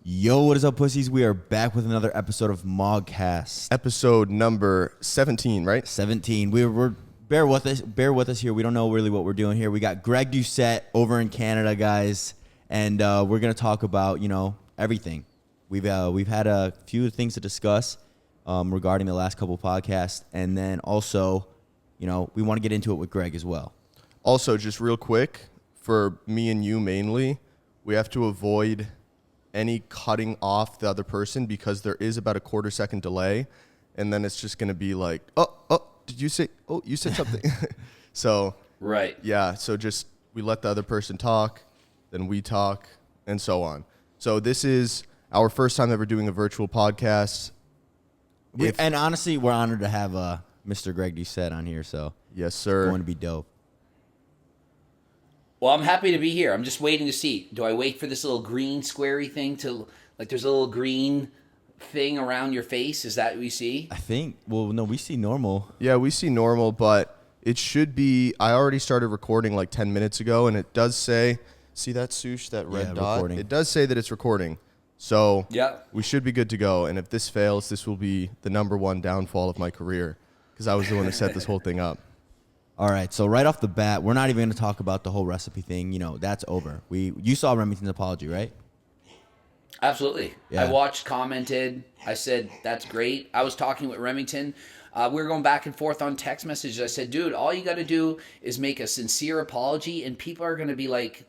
Yo, what is up, pussies? We are back with another episode of MogCast. Episode number 17, right? 17. We're bear with us here. We don't know really what we're doing here. We got Greg Doucette over in Canada, guys, and we're gonna talk about everything. We've had a few things to discuss regarding the last couple podcasts, and then also we want to get into it with Greg as well. Also, just real quick, for me and you mainly, we have to avoid any cutting off the other person because there is about a quarter-second delay, and then it's just going to be like, you said something. So, right. Yeah, so just we let the other person talk, then we talk, and so on. So this is our first time ever doing a virtual podcast. And honestly, we're honored to have Mr. Greg Doucette on here, so yes, sir. It's going to be dope. Well, I'm happy to be here. I'm just waiting to see. Do I wait for this little green squarey thing to, like, there's a little green thing around your face? Is that what we see? I think, no, we see normal. Yeah, we see normal, but it should be, I already started recording like 10 minutes ago, and it does say, see that swoosh, that red dot? Recording. It does say that it's recording. So yeah, we should be good to go. And if this fails, this will be the number one downfall of my career because I was the one who set this whole thing up. All right, so right off the bat, we're not even going to talk about the whole recipe thing. That's over. You saw Remington's apology, right? Absolutely. Yeah. I watched, commented. I said, that's great. I was talking with Remington. We were going back and forth on text messages. I said, dude, all you got to do is make a sincere apology, and people are going to be like,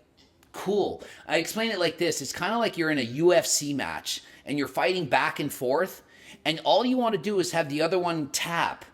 cool. I explain it like this. It's kind of like you're in a UFC match, and you're fighting back and forth, and all you want to do is have the other one tap.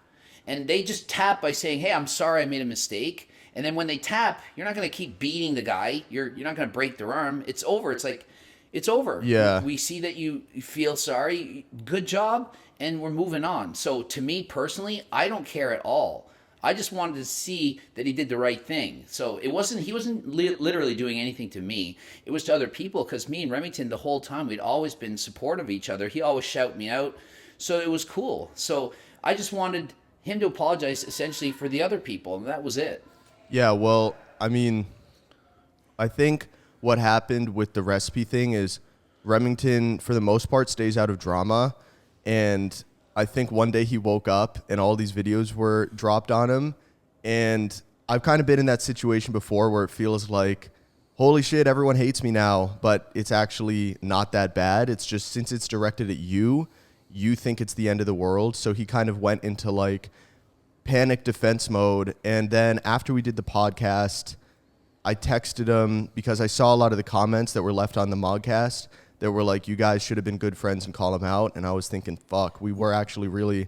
And they just tap by saying, hey, I'm sorry I made a mistake. And then when they tap, you're not going to keep beating the guy. You're not going to break their arm. It's over. It's like, it's over. Yeah. We see that you feel sorry. Good job. And we're moving on. So to me personally, I don't care at all. I just wanted to see that he did the right thing. So he wasn't literally doing anything to me. It was to other people, because me and Remington, the whole time, we'd always been supportive of each other. He always shouted me out. So it was cool. So I just wanted him to apologize essentially for the other people, and that was it. Yeah, well, I mean, I think what happened with the recipe thing is Remington, for the most part, stays out of drama, and I think one day he woke up and all these videos were dropped on him, and I've kind of been in that situation before where it feels like, holy shit, everyone hates me now, but it's actually not that bad. It's just since it's directed at you think it's the end of the world. So he kind of went into like panic defense mode. And then after we did the podcast, I texted him because I saw a lot of the comments that were left on the MogCast that were like, you guys should have been good friends and call him out. And I was thinking, fuck, we were actually really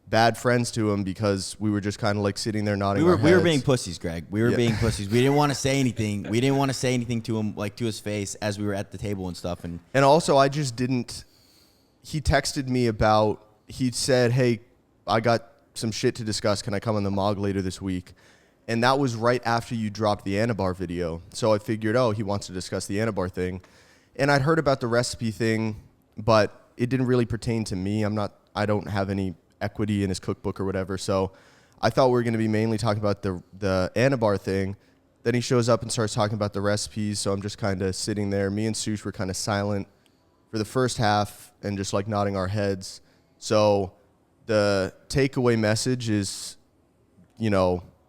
bad friends to him because we were just kind of like sitting there nodding our heads. We were being pussies, Greg. We were being pussies. We didn't want to say anything. We didn't want to say anything to him, like to his face, as we were at the table and stuff. And also, I just didn't. He texted me he said, hey, I got some shit to discuss. Can I come on the Mog later this week? And that was right after you dropped the Anabar video. So I figured, he wants to discuss the Anabar thing. And I'd heard about the recipe thing, but it didn't really pertain to me. I don't have any equity in his cookbook or whatever. So I thought we were going to be mainly talking about the Anabar thing. Then he shows up and starts talking about the recipes. So I'm just kind of sitting there. Me and Sush were kind of silent for the first half and just like nodding our heads. So the takeaway message is,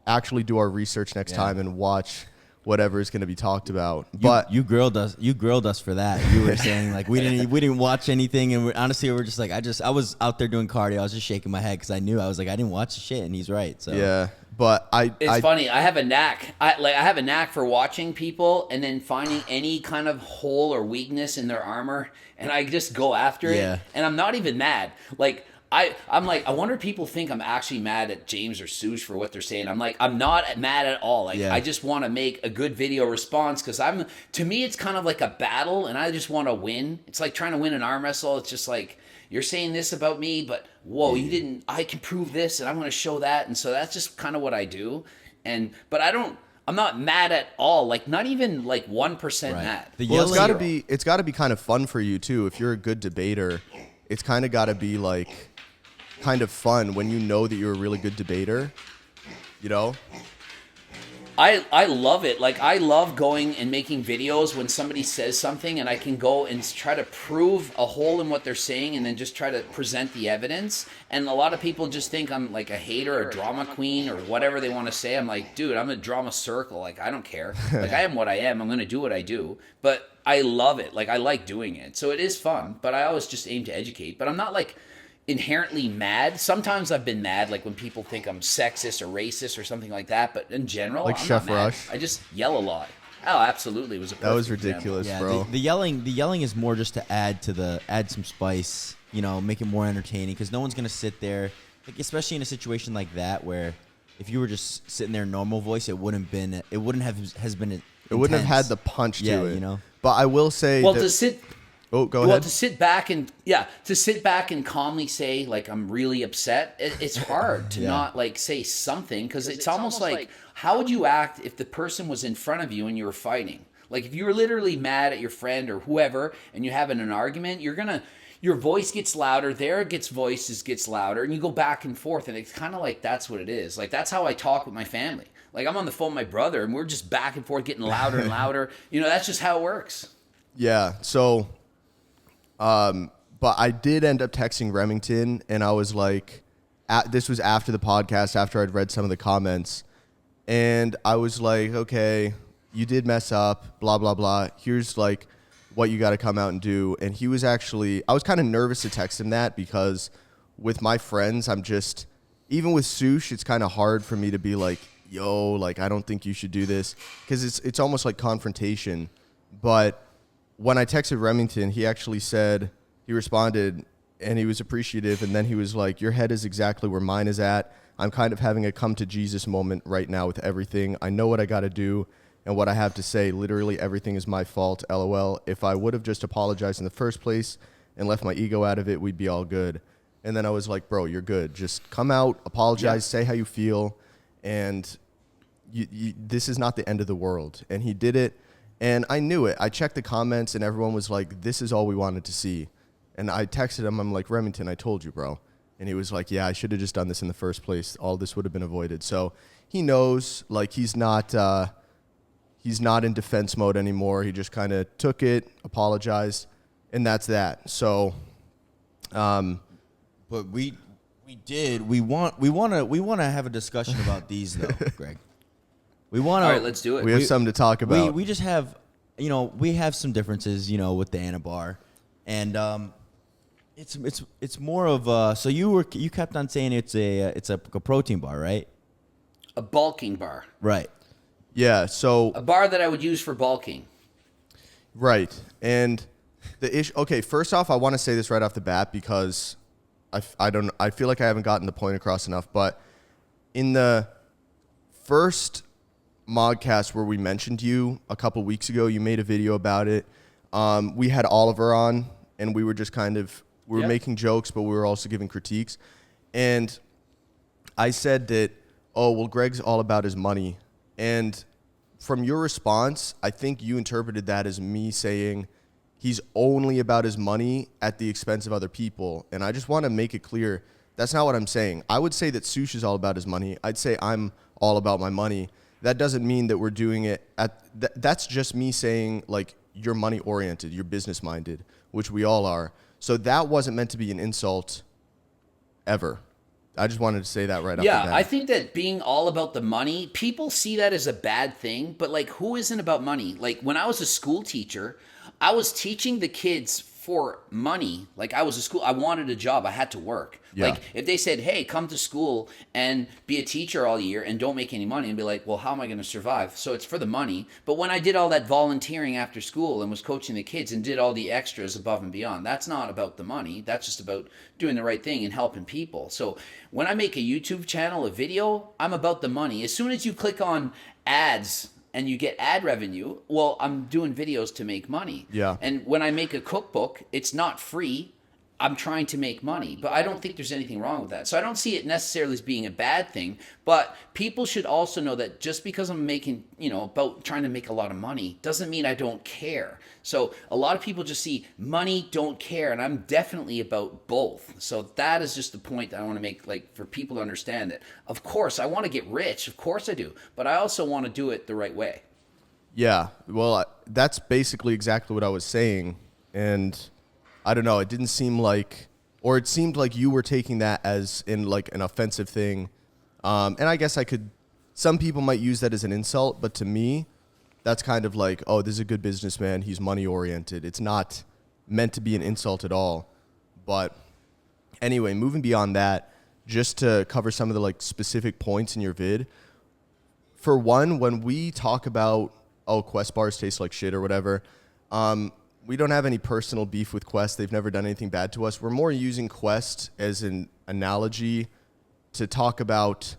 actually do our research next time and watch whatever is going to be talked about. But you grilled us for that. You were saying like we didn't watch anything, and honestly we're just like I was out there doing cardio. I was just shaking my head because I knew I didn't watch the shit, and he's right. So yeah. But it's funny. I have a knack. I have a knack for watching people and then finding any kind of hole or weakness in their armor, and I just go after it. And I'm not even mad. I'm like, I wonder if people think I'm actually mad at James or Sush for what they're saying. I'm like, I'm not mad at all. I just want to make a good video response because to me, it's kind of like a battle, and I just want to win. It's like trying to win an arm wrestle. It's just like, you're saying this about me, but whoa, you didn't. I can prove this, and I'm going to show that, and so that's just kind of what I do. But I'm not mad at all. Like not even like 1% mad. Well, it's got to be kind of fun for you too. If you're a good debater, it's kind of got to be like kind of fun when you know that you're a really good debater. I love it. Like, I love going and making videos when somebody says something and I can go and try to prove a hole in what they're saying and then just try to present the evidence. And a lot of people just think I'm like a hater, a drama queen, or whatever they want to say. I'm like, dude, I'm a drama circle. Like, I don't care. Like, I am what I am. I'm going to do what I do. But I love it. Like, I like doing it. So it is fun. But I always just aim to educate. But I'm not like inherently mad. Sometimes I've been mad, like when people think I'm sexist or racist or something like that. But in general, like I'm Chef not mad. Rush. I just yell a lot. Oh, absolutely! It was a That was perfect ridiculous, example. bro. The yelling is more just to add some spice, make it more entertaining, because no one's gonna sit there, like, especially in a situation like that where if you were just sitting there in normal voice, it wouldn't have been intense. It wouldn't have had the punch to it. Yeah. But I will say Well, that, to sit ahead. to sit back and calmly say, like, I'm really upset. It's hard to not like say something, because it's almost like how would you act if the person was in front of you and you were fighting? Like, if you were literally mad at your friend or whoever and you're having an argument, your voice gets louder, their voices gets louder, and you go back and forth, and it's kind of like that's what it is. Like, that's how I talk with my family. Like, I'm on the phone with my brother and we're just back and forth getting louder and louder. That's just how it works. Yeah. So, but I did end up texting Remington, and I was like, this was after the podcast, after I'd read some of the comments, and I was like, okay, you did mess up, blah, blah, blah. Here's like what you got to come out and do. And he was actually, I was kind of nervous to text him that, because with my friends, even with Sush, it's kind of hard for me to be like, yo, like, I don't think you should do this, because it's almost like confrontation. But when I texted Remington, he actually said, he responded, and he was appreciative, and then he was like, your head is exactly where mine is at. I'm kind of having a come to Jesus moment right now with everything. I know what I got to do and what I have to say. Literally everything is my fault, LOL. If I would have just apologized in the first place and left my ego out of it, we'd be all good. And then I was like, bro, you're good. Just come out, apologize, say how you feel, and this is not the end of the world. And he did it, and I knew it. I checked the comments, and everyone was like, this is all we wanted to see. And I texted him, I'm like, Remington, I told you, bro. And he was like, yeah, I should have just done this in the first place. All this would have been avoided. So he knows, like, he's not in defense mode anymore. He just kind of took it, apologized, and that's that. So, But we want to have a discussion about these, though, Greg. We want to. All right, let's do it. we have something to talk about. We just have, we have some differences, with the Anabar, and it's more of so you kept on saying it's a protein bar, right? A bulking bar. Right. Yeah. So A bar that I would use for bulking. right, and the issue. Okay, first off, I want to say this right off the bat, because I feel like I haven't gotten the point across enough. But in the first MogCast where we mentioned you a couple weeks ago, you made a video about it. We had Oliver on, and we were just we were making jokes, but we were also giving critiques. And I said that, oh, well, Greg's all about his money. And from your response, I think you interpreted that as me saying he's only about his money at the expense of other people. And I just want to make it clear, that's not what I'm saying. I would say that Sush is all about his money. I'd say I'm all about my money. That doesn't mean that we're doing it that's just me saying, like, you're money oriented, you're business minded, which we all are. So that wasn't meant to be an insult ever. I just wanted to say that right off the bat. Yeah, I think that being all about the money, people see that as a bad thing, but, like, who isn't about money? Like, when I was a school teacher, I was teaching the kids for money. Like, I wanted a job. I had to work. Yeah. Like, if they said, hey, come to school and be a teacher all year and don't make any money, and be like, well, how am I going to survive? So it's for the money. But when I did all that volunteering after school and was coaching the kids and did all the extras above and beyond, that's not about the money. That's just about doing the right thing and helping people. So when I make a YouTube channel, a video, I'm about the money. As soon as you click on ads and you get ad revenue, well, I'm doing videos to make money. Yeah. And when I make a cookbook, it's not free. I'm trying to make money, but I don't think there's anything wrong with that. So I don't see it necessarily as being a bad thing, but people should also know that just because I'm making, about trying to make a lot of money doesn't mean I don't care. So a lot of people just see money, don't care, and I'm definitely about both. So that is just the point that I want to make, like, for people to understand that, of course, I want to get rich, of course I do, but I also want to do it the right way. Yeah, well, that's basically exactly what I was saying, and I don't know, it didn't seem like, or it seemed like you were taking that as in like an offensive thing. And I guess some people might use that as an insult, but to me, that's kind of like, oh, this is a good businessman. He's money oriented. It's not meant to be an insult at all. But anyway, moving beyond that, just to cover some of the like specific points in your vid. For one, when we talk about, Quest bars taste like shit or whatever, we don't have any personal beef with Quest. They've never done anything bad to us. We're more using Quest as an analogy to talk about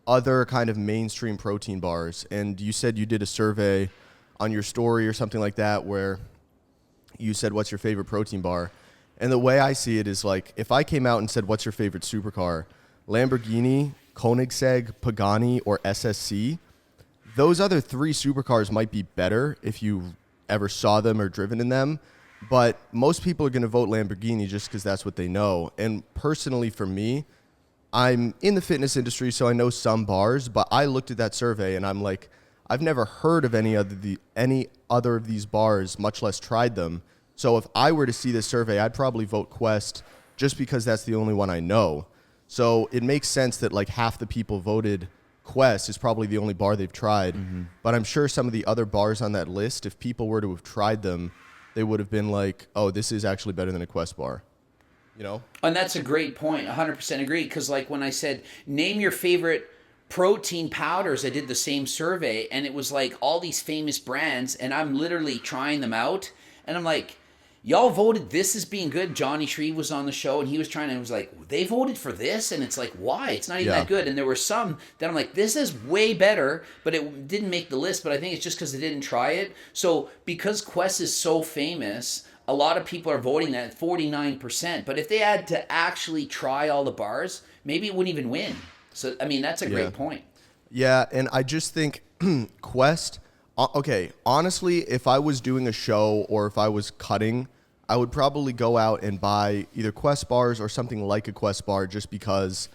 other kind of mainstream protein bars. And you said you did a survey on your story or something like that where you said, what's your favorite protein bar? And the way I see it is like, if I came out and said, what's your favorite supercar? Lamborghini, Koenigsegg, Pagani, or SSC, those other 3 supercars might be better if you ever saw them or driven in them, but most people are going to vote Lamborghini just because that's what they know. And personally for me, I'm in the fitness industry, so I know some bars, but I looked at that survey and I'm like, I've never heard of any other of these bars, much less tried them. So if I were to see this survey, I'd probably vote Quest just because that's the only one I know. So it makes sense that like half the people voted Quest is probably the only bar they've tried. Mm-hmm. But I'm sure some of the other bars on that list, if people were to have tried them, they would have been like, oh, this is actually better than a Quest bar. And that's a great point. 100% agree. Because like when I said, name your favorite protein powders, I did the same survey, and it was like all these famous brands, and I'm literally trying them out. And I'm like, y'all voted this as being good. Johnny Shreve was on the show, and he was trying to, it was like, they voted for this? And it's like, why? It's not even that good. And there were some that I'm like, this is way better, but it didn't make the list. But I think it's just because they didn't try it. So because Quest is so famous, a lot of people are voting that at 49%. But if they had to actually try all the bars, maybe it wouldn't even win. So, I mean, that's a great point. Yeah, and I just think Quest, okay, honestly, if I was doing a show or if I was cutting, I would probably go out and buy either Quest bars or something like a Quest bar just because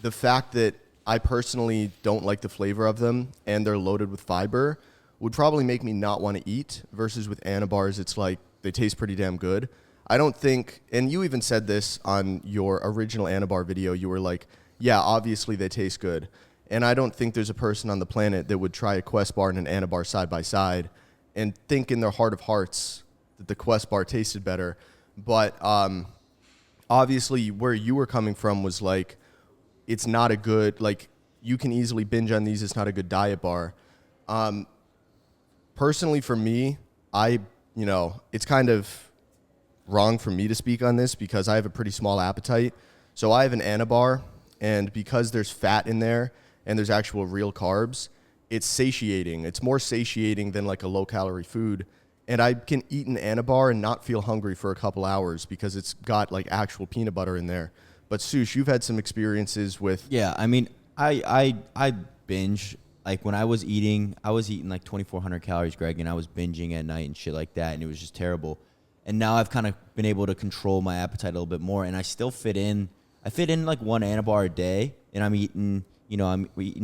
the fact that I personally don't like the flavor of them and they're loaded with fiber would probably make me not want to eat, versus with Anabars, it's like they taste pretty damn good. I don't think, and you even said this on your original Anabar video, you were like, yeah, obviously they taste good. And I don't think there's a person on the planet that would try a Quest bar and an Anabar side by side and think in their heart of hearts that the Quest bar tasted better. But obviously where you were coming from was like, it's not a good, like, you can easily binge on these. It's not a good diet bar. Personally for me, it's kind of wrong for me to speak on this because I have a pretty small appetite. So I have an Anabar, and because there's fat in there and there's actual real carbs, it's satiating. It's more satiating than like a low-calorie food. And I can eat an Anabar and not feel hungry for a couple hours because it's got like actual peanut butter in there. But Sush, you've had some experiences with... Yeah, I mean, I binge. Like when I was eating like 2,400 calories, Greg, and I was binging at night and shit like that, and it was just terrible. And now I've kind of been able to control my appetite a little bit more, and I still fit in. I fit in like one Anabar a day, and I'm eating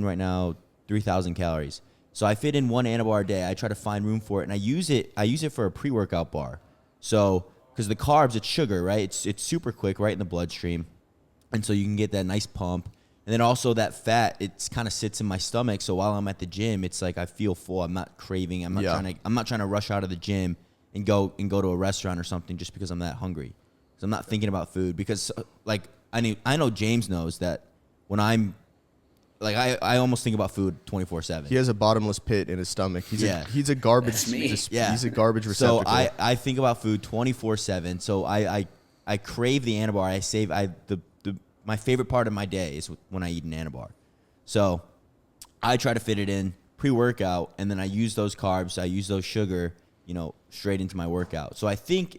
right now 3,000 calories. So I fit in one Anabar a day. I try to find room for it, and I use it for a pre-workout bar. So because the carbs, it's sugar, right? It's super quick, right in the bloodstream, and so you can get that nice pump. And then also that fat, it kind of sits in my stomach. So while I'm at the gym, it's like I feel full. I'm not craving. I'm not trying to rush out of the gym and go to a restaurant or something just because I'm that hungry. So I'm not thinking about food because like I know James knows that when I'm like I almost think about food 24/7. He has a bottomless pit in his stomach. He's a garbage. He's a garbage receptacle. So I think about food 24/7. So I crave the Anabar. My favorite part of my day is when I eat an Anabar. So I try to fit it in pre-workout, and then I use those carbs, I use those sugar, straight into my workout. So I think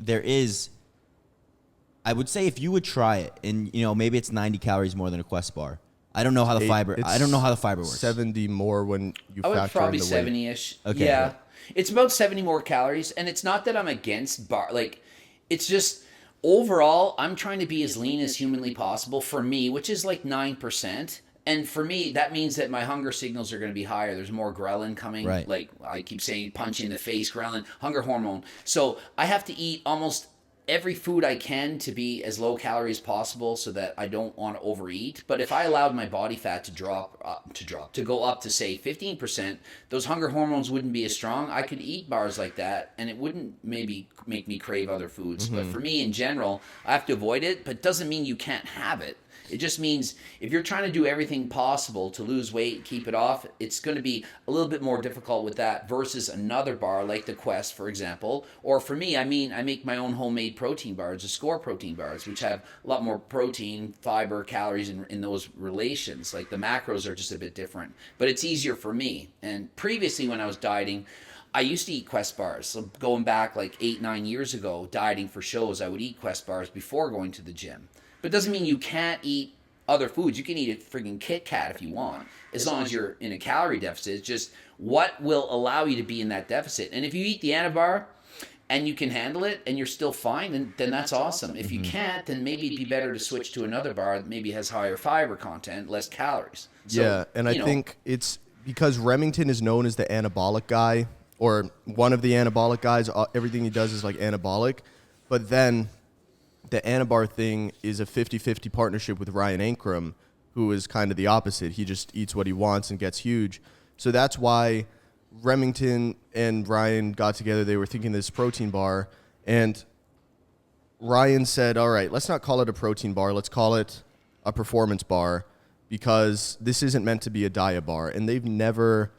I would say if you would try it, and maybe it's 90 calories more than a Quest bar. I don't know how the fiber. I don't know how the fiber works. 70 more when you factor in the weight. I would probably 70-ish. Okay. Yeah, it's about 70 more calories, and it's not that I'm against bar. Like, it's just overall, I'm trying to be as lean as humanly possible for me, which is like 9%. And for me, that means that my hunger signals are going to be higher. There's more ghrelin coming. Right. Like I keep saying, punch in the face, ghrelin, hunger hormone. So I have to eat almost every food I can to be as low calorie as possible so that I don't want to overeat. But if I allowed my body fat to go up to say 15%, those hunger hormones wouldn't be as strong. I could eat bars like that and it wouldn't maybe make me crave other foods. But for me in general, I have to avoid it, but it doesn't mean you can't have it. It just means if you're trying to do everything possible to lose weight, keep it off, it's going to be a little bit more difficult with that versus another bar like the Quest, for example. Or for me, I make my own homemade protein bars, the Score protein bars, which have a lot more protein, fiber, calories in those relations. Like the macros are just a bit different. But it's easier for me. And previously when I was dieting, I used to eat Quest bars. So going back like 8-9 years ago, dieting for shows, I would eat Quest bars before going to the gym. But it doesn't mean you can't eat other foods. You can eat a freaking Kit Kat if you want, as long as you're in a calorie deficit. It's just what will allow you to be in that deficit. And if you eat the Anabar and you can handle it and you're still fine, then that's awesome. If you can't, then maybe it'd be better to switch to another bar that maybe has higher fiber content, less calories. So, yeah, and I think it's because Remington is known as the anabolic guy, or one of the anabolic guys. Everything he does is like anabolic. But then the Anabar thing is a 50-50 partnership with Ryan Ankrum, who is kind of the opposite. He just eats what he wants and gets huge. So that's why Remington and Ryan got together. They were thinking this protein bar, and Ryan said, all right, let's not call it a protein bar. Let's call it a performance bar, because this isn't meant to be a diet bar. And they've never,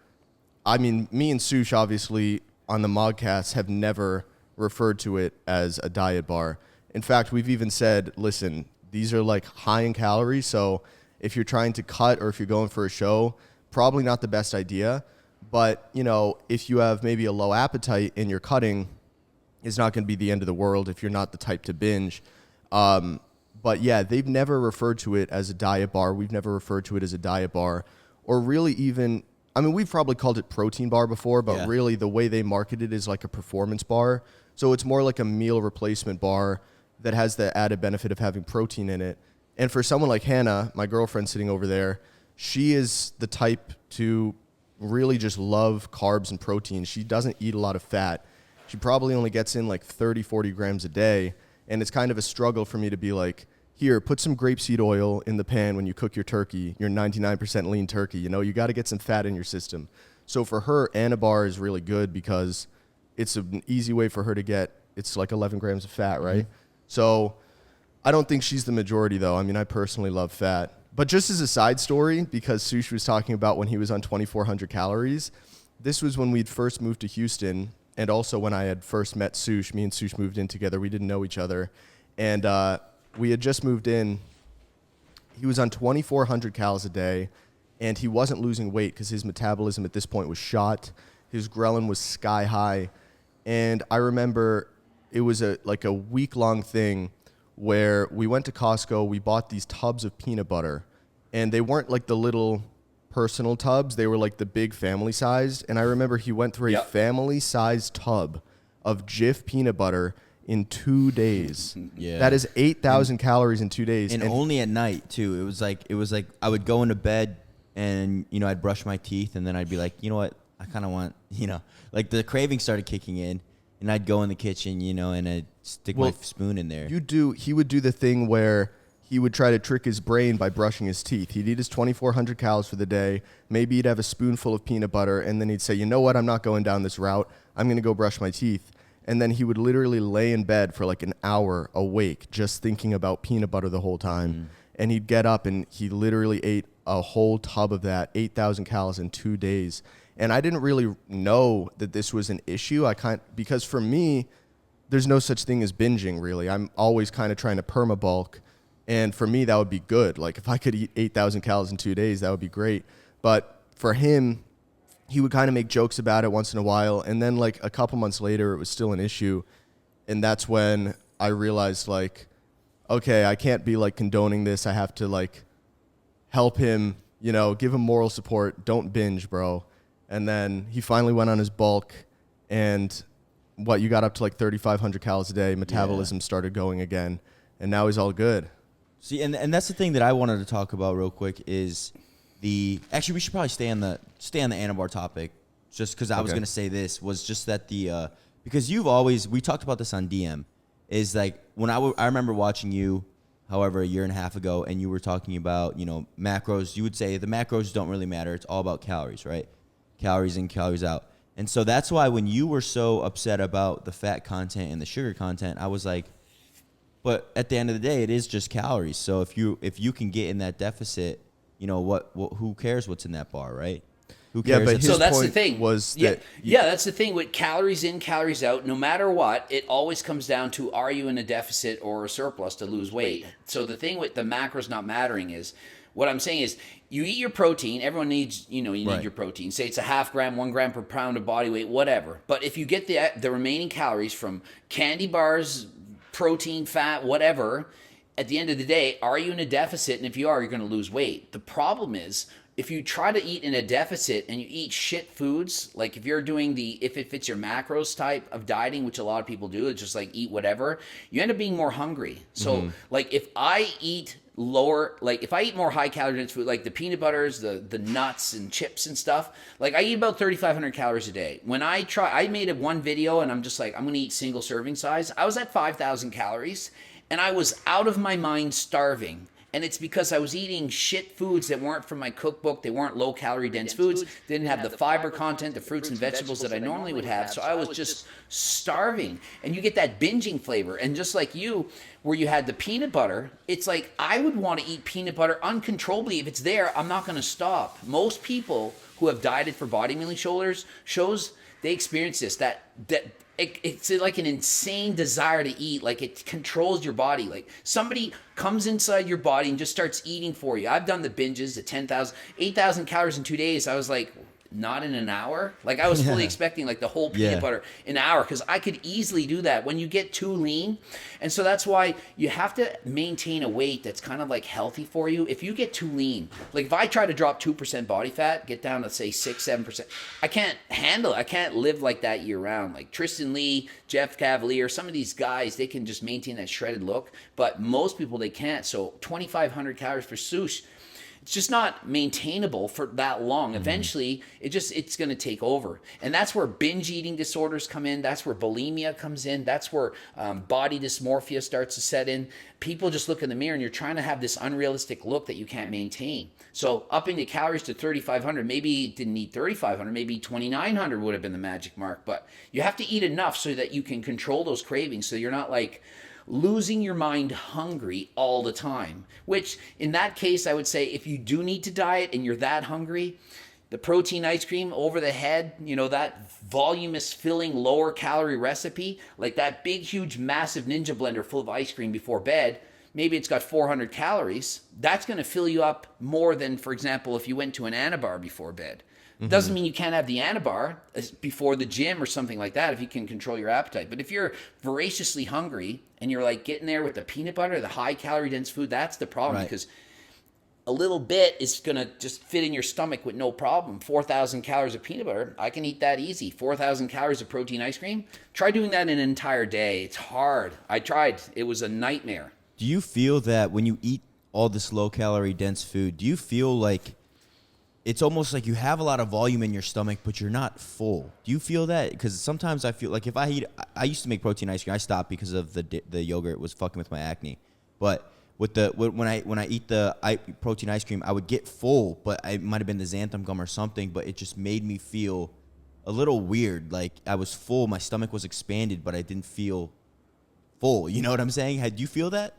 me and Sush, obviously, on the MogCast, have never referred to it as a diet bar. In fact, we've even said, listen, these are like high in calories, so if you're trying to cut or if you're going for a show, probably not the best idea. But, if you have maybe a low appetite and you're cutting, it's not going to be the end of the world if you're not the type to binge. But yeah, they've never referred to it as a diet bar. We've never referred to it as a diet bar, or really even, we've probably called it protein bar before, but really the way they market it is like a performance bar. So it's more like a meal replacement bar that has the added benefit of having protein in it. And for someone like Hannah, my girlfriend sitting over there, she is the type to really just love carbs and protein. She doesn't eat a lot of fat. She probably only gets in like 30, 40 grams a day. And it's kind of a struggle for me to be like, here, put some grapeseed oil in the pan when you cook your turkey, your 99% lean turkey. You got to get some fat in your system. So for her, Anabar is really good because it's an easy way for her to get, it's like 11 grams of fat, right? Mm-hmm. So I don't think she's the majority, though. I personally love fat. But just as a side story, because Sush was talking about when he was on 2,400 calories, this was when we'd first moved to Houston, and also when I had first met Sush. Me and Sush moved in together. We didn't know each other. And we had just moved in. He was on 2,400 calories a day, and he wasn't losing weight because his metabolism at this point was shot. His ghrelin was sky high. And I remember it was a week-long thing where we went to Costco, we bought these tubs of peanut butter, and they weren't like the little personal tubs, they were like the big family-sized, and I remember he went through a family-sized tub of Jif peanut butter in 2 days. Yeah. That is 8,000 calories in 2 days. And only at night, too. It was like I would go into bed and, I'd brush my teeth, and then I'd be like, you know what, I kind of want, like the craving started kicking in. And I'd go in the kitchen, and I'd stick my spoon in there. He would do the thing where he would try to trick his brain by brushing his teeth. He'd eat his 2,400 calories for the day. Maybe he'd have a spoonful of peanut butter, and then he'd say, you know what, I'm not going down this route. I'm going to go brush my teeth. And then he would literally lay in bed for like an hour awake just thinking about peanut butter the whole time. Mm. And he'd get up, and he literally ate a whole tub of that, 8,000 calories in 2 days. And I didn't really know that this was an issue. Because for me, there's no such thing as binging, really. I'm always kind of trying to perma-bulk. And for me, that would be good. Like, if I could eat 8,000 calories in 2 days, that would be great. But for him, he would kind of make jokes about it once in a while. And then, like, a couple months later, it was still an issue. And that's when I realized, like, okay, I can't be like condoning this. I have to like help him, you know, give him moral support. Don't binge, bro. And then he finally went on his bulk, and you got up to like 3,500 calories a day. Metabolism started going again, and now he's all good. See, and that's the thing that I wanted to talk about real quick is actually we should probably stay on the Anabar topic, just because I was gonna say this was just that because we talked about this on DM, is like when I remember watching you, however, a year and a half ago, and you were talking about, you know, macros. You would say the macros don't really matter. It's all about calories, right? Calories in, calories out. And so that's why when you were so upset about the fat content and the sugar content, I was like, but at the end of the day, it is just calories. So if you can get in that deficit, you know, who cares what's in that bar, right? Who cares? Yeah, but so that's the point thing. Was that that's the thing with calories in, calories out. No matter what, it always comes down to, are you in a deficit or a surplus to lose weight? So the thing with the macros not mattering is, what I'm saying is, you eat your protein. Everyone needs, you need your protein. Say it's a 0.5 gram, 1 gram per pound of body weight, whatever. But if you get the remaining calories from candy bars, protein, fat, whatever, at the end of the day, are you in a deficit? And if you are, you're going to lose weight. The problem is, if you try to eat in a deficit and you eat shit foods, like if you're doing if it fits your macros type of dieting, which a lot of people do, it's just like eat whatever, you end up being more hungry. So like if I eat if I eat more high calorie dense food, like the peanut butters, the nuts and chips and stuff, like I eat about 3,500 calories a day. When I made one video and I'm just like, I'm going to eat single serving size. I was at 5,000 calories and I was out of my mind starving. And it's because I was eating shit foods that weren't from my cookbook. They weren't low-calorie dense foods. They didn't have the fiber content, the fruits and vegetables that I normally would have. So I was just starving. And you get that binging flavor. And just like you, where you had the peanut butter, it's like I would want to eat peanut butter uncontrollably. If it's there, I'm not going to stop. Most people who have dieted for bodybuilding shows, they experience this, that it's like an insane desire to eat. Like it controls your body. Like somebody comes inside your body and just starts eating for you. I've done the binges, the 10,000, 8,000 calories in 2 days. I was like, not in an hour. Like I was fully expecting like the whole peanut butter in an hour, because I could easily do that when you get too lean. And so that's why you have to maintain a weight that's kind of like healthy for you. If you get too lean, like if I try to drop 2% body fat, get down to say 6-7%, I can't handle it. I can't live like that year round. Like Tristan Lee, Jeff Cavalier, some of these guys, they can just maintain that shredded look, but most people, they can't. So 2,500 calories for sushi, it's just not maintainable for that long. Eventually, it's going to take over. And that's where binge eating disorders come in. That's where bulimia comes in. That's where body dysmorphia starts to set in. People just look in the mirror and you're trying to have this unrealistic look that you can't maintain. So upping the calories to 3,500, maybe you didn't need 3,500, maybe 2,900 would have been the magic mark. But you have to eat enough so that you can control those cravings, so you're not like losing your mind hungry all the time. Which in that case, I would say if you do need to diet and you're that hungry, the protein ice cream over the head, that voluminous filling lower calorie recipe, like that big huge massive Ninja blender full of ice cream before bed, maybe it's got 400 calories. That's going to fill you up more than, for example, if you went to an Anabar before bed. Doesn't mean you can't have the Anabar before the gym or something like that if you can control your appetite. But if you're voraciously hungry and you're like getting there with the peanut butter, the high calorie dense food, that's the problem. Because a little bit is going to just fit in your stomach with no problem. 4,000 calories of peanut butter, I can eat that easy. 4,000 calories of protein ice cream, try doing that in an entire day. It's hard. I tried. It was a nightmare. Do you feel that when you eat all this low calorie dense food, do you feel like it's almost like you have a lot of volume in your stomach, but you're not full? Do you feel that? Because sometimes I feel like if I used to make protein ice cream. I stopped because of the yogurt was fucking with my acne. But when I eat the protein ice cream, I would get full, but it might have been the xanthan gum or something. But it just made me feel a little weird. Like I was full, my stomach was expanded, but I didn't feel full. You know what I'm saying? Do you feel that?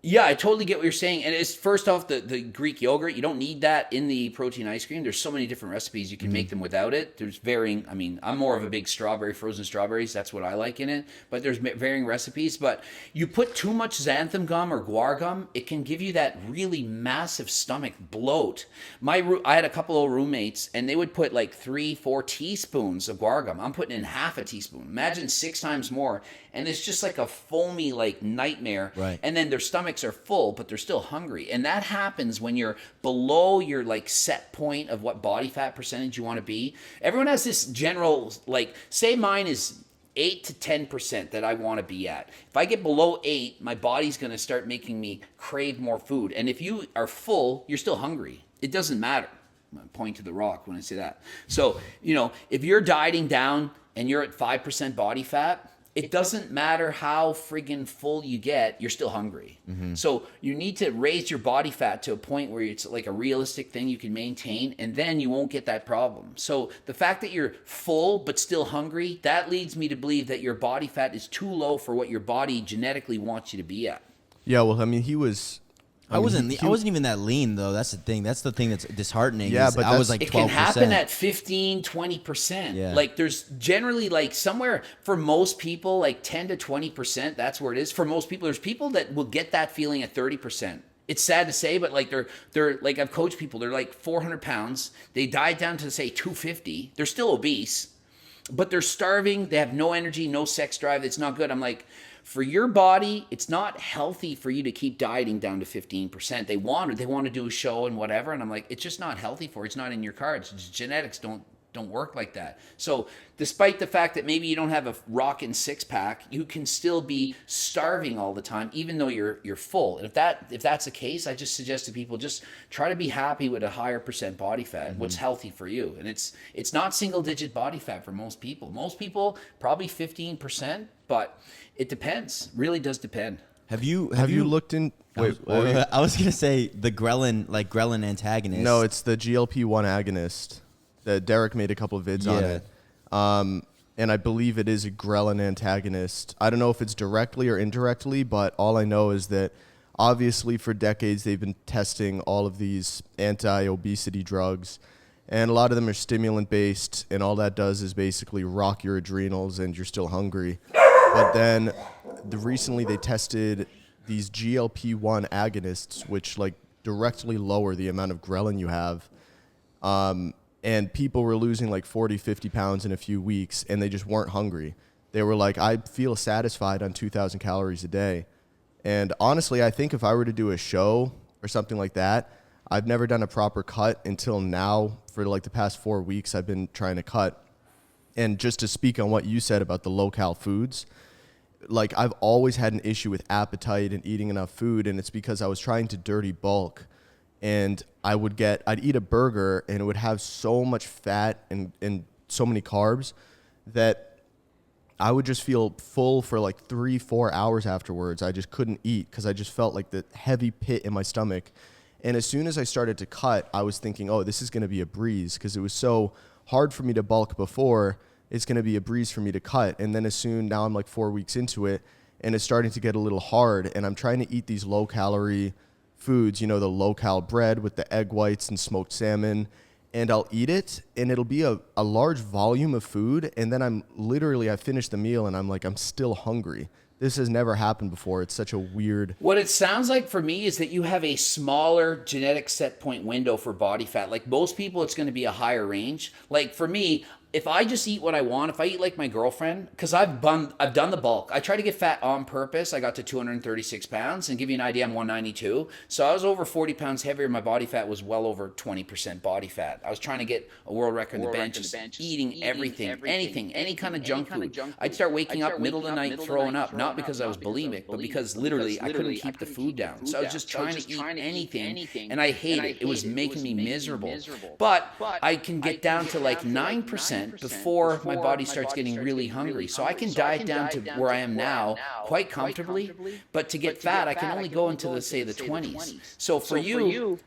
Yeah, I totally get what you're saying. And it's first off the Greek yogurt. You don't need that in the protein ice cream. There's so many different recipes. You can make them without it. There's varying. I mean, I'm more of a big frozen strawberries. That's what I like in it. But there's varying recipes. But you put too much xanthan gum or guar gum, it can give you that really massive stomach bloat. I had a couple of roommates, and they would put like 3-4 teaspoons of guar gum. I'm putting in half a teaspoon. Imagine 6 times more. And it's just like a foamy like nightmare. Right. And then their stomachs are full, but they're still hungry. And that happens when you're below your like set point of what body fat percentage you want to be. Everyone has this general, like, say mine is 8 to 10% that I want to be at. If I get below 8, my body's going to start making me crave more food. And if you are full, you're still hungry. It doesn't matter. I point to the rock when I say that. So, if you're dieting down and you're at 5% body fat, it doesn't matter how friggin' full you get, you're still hungry. Mm-hmm. So you need to raise your body fat to a point where it's like a realistic thing you can maintain, and then you won't get that problem. So the fact that you're full but still hungry, that leads me to believe that your body fat is too low for what your body genetically wants you to be at. Yeah, well, I mean, I wasn't even that lean though. That's the thing. That's the thing that's disheartening. Yeah, but I was like 12%. It can happen at 15, 20%. Yeah. Like there's generally like somewhere for most people like 10 to 20%. That's where it is for most people. There's people that will get that feeling at 30%. It's sad to say, but like they're like, I've coached people. They're like 400 pounds. They diet down to say 250. They're still obese, but they're starving. They have no energy, no sex drive. It's not good. I'm like, for your body, it's not healthy for you to keep dieting down to 15%. They want to do a show and whatever, and I'm like, it's just not healthy for you. It's not in your cards. Genetics don't work like that. So despite the fact that maybe you don't have a rockin' 6-pack, you can still be starving all the time, even though you're full. And if that's the case, I just suggest to people just try to be happy with a higher percent body fat. What's healthy for you? And it's not single digit body fat for most people. Most people probably 15%, but it depends. Really does depend. Have you looked in? Wait, I was gonna say the ghrelin antagonist. No, it's the GLP-1 agonist. That Derek made a couple of vids on it. And I believe it is a ghrelin antagonist. I don't know if it's directly or indirectly, but all I know is that obviously for decades they've been testing all of these anti-obesity drugs, and a lot of them are stimulant-based, and all that does is basically rock your adrenals and you're still hungry. But then recently they tested these GLP-1 agonists, which like directly lower the amount of ghrelin you have. And people were losing like 40, 50 pounds in a few weeks, and they just weren't hungry. They were like, I feel satisfied on 2,000 calories a day. And honestly, I think if I were to do a show or something like that, I've never done a proper cut until now. For like the past 4 weeks, I've been trying to cut. And just to speak on what you said about the low-cal foods, like I've always had an issue with appetite and eating enough food, and it's because I was trying to dirty bulk. And I'd eat a burger and it would have so much fat and so many carbs that I would just feel full for like 3-4 hours afterwards. I just couldn't eat because I just felt like the heavy pit in my stomach. And as soon as I started to cut, I was thinking, oh, this is going to be a breeze because it was so hard for me to bulk before. It's going to be a breeze for me to cut. And then now I'm like 4 weeks into it and it's starting to get a little hard, and I'm trying to eat these low calorie foods, the low-cal bread with the egg whites and smoked salmon, and I'll eat it, and it'll be a large volume of food, and then I finish the meal, and I'm like, I'm still hungry. This has never happened before. It's such a weird... What it sounds like for me is that you have a smaller genetic set point window for body fat. Like most people, it's going to be a higher range. Like for me, if I just eat what I want, if I eat like my girlfriend, because I've done the bulk. I try to get fat on purpose. I got to 236 pounds, and give you an idea, I'm 192. So I was over 40 pounds heavier. My body fat was well over 20% body fat. I was trying to get a world record in the bench, eating everything, anything, any kind of junk food. I'd start waking up middle of the night throwing up, not because I was bulimic, but because literally I couldn't keep the food down. So I was just trying to eat anything, and I hate it. It was making me miserable. But I can get down to like 9%. 10% before my body starts getting really hungry. So I can diet down to where I am now quite comfortably, but to get fat, I can only go into the 20s. So for you,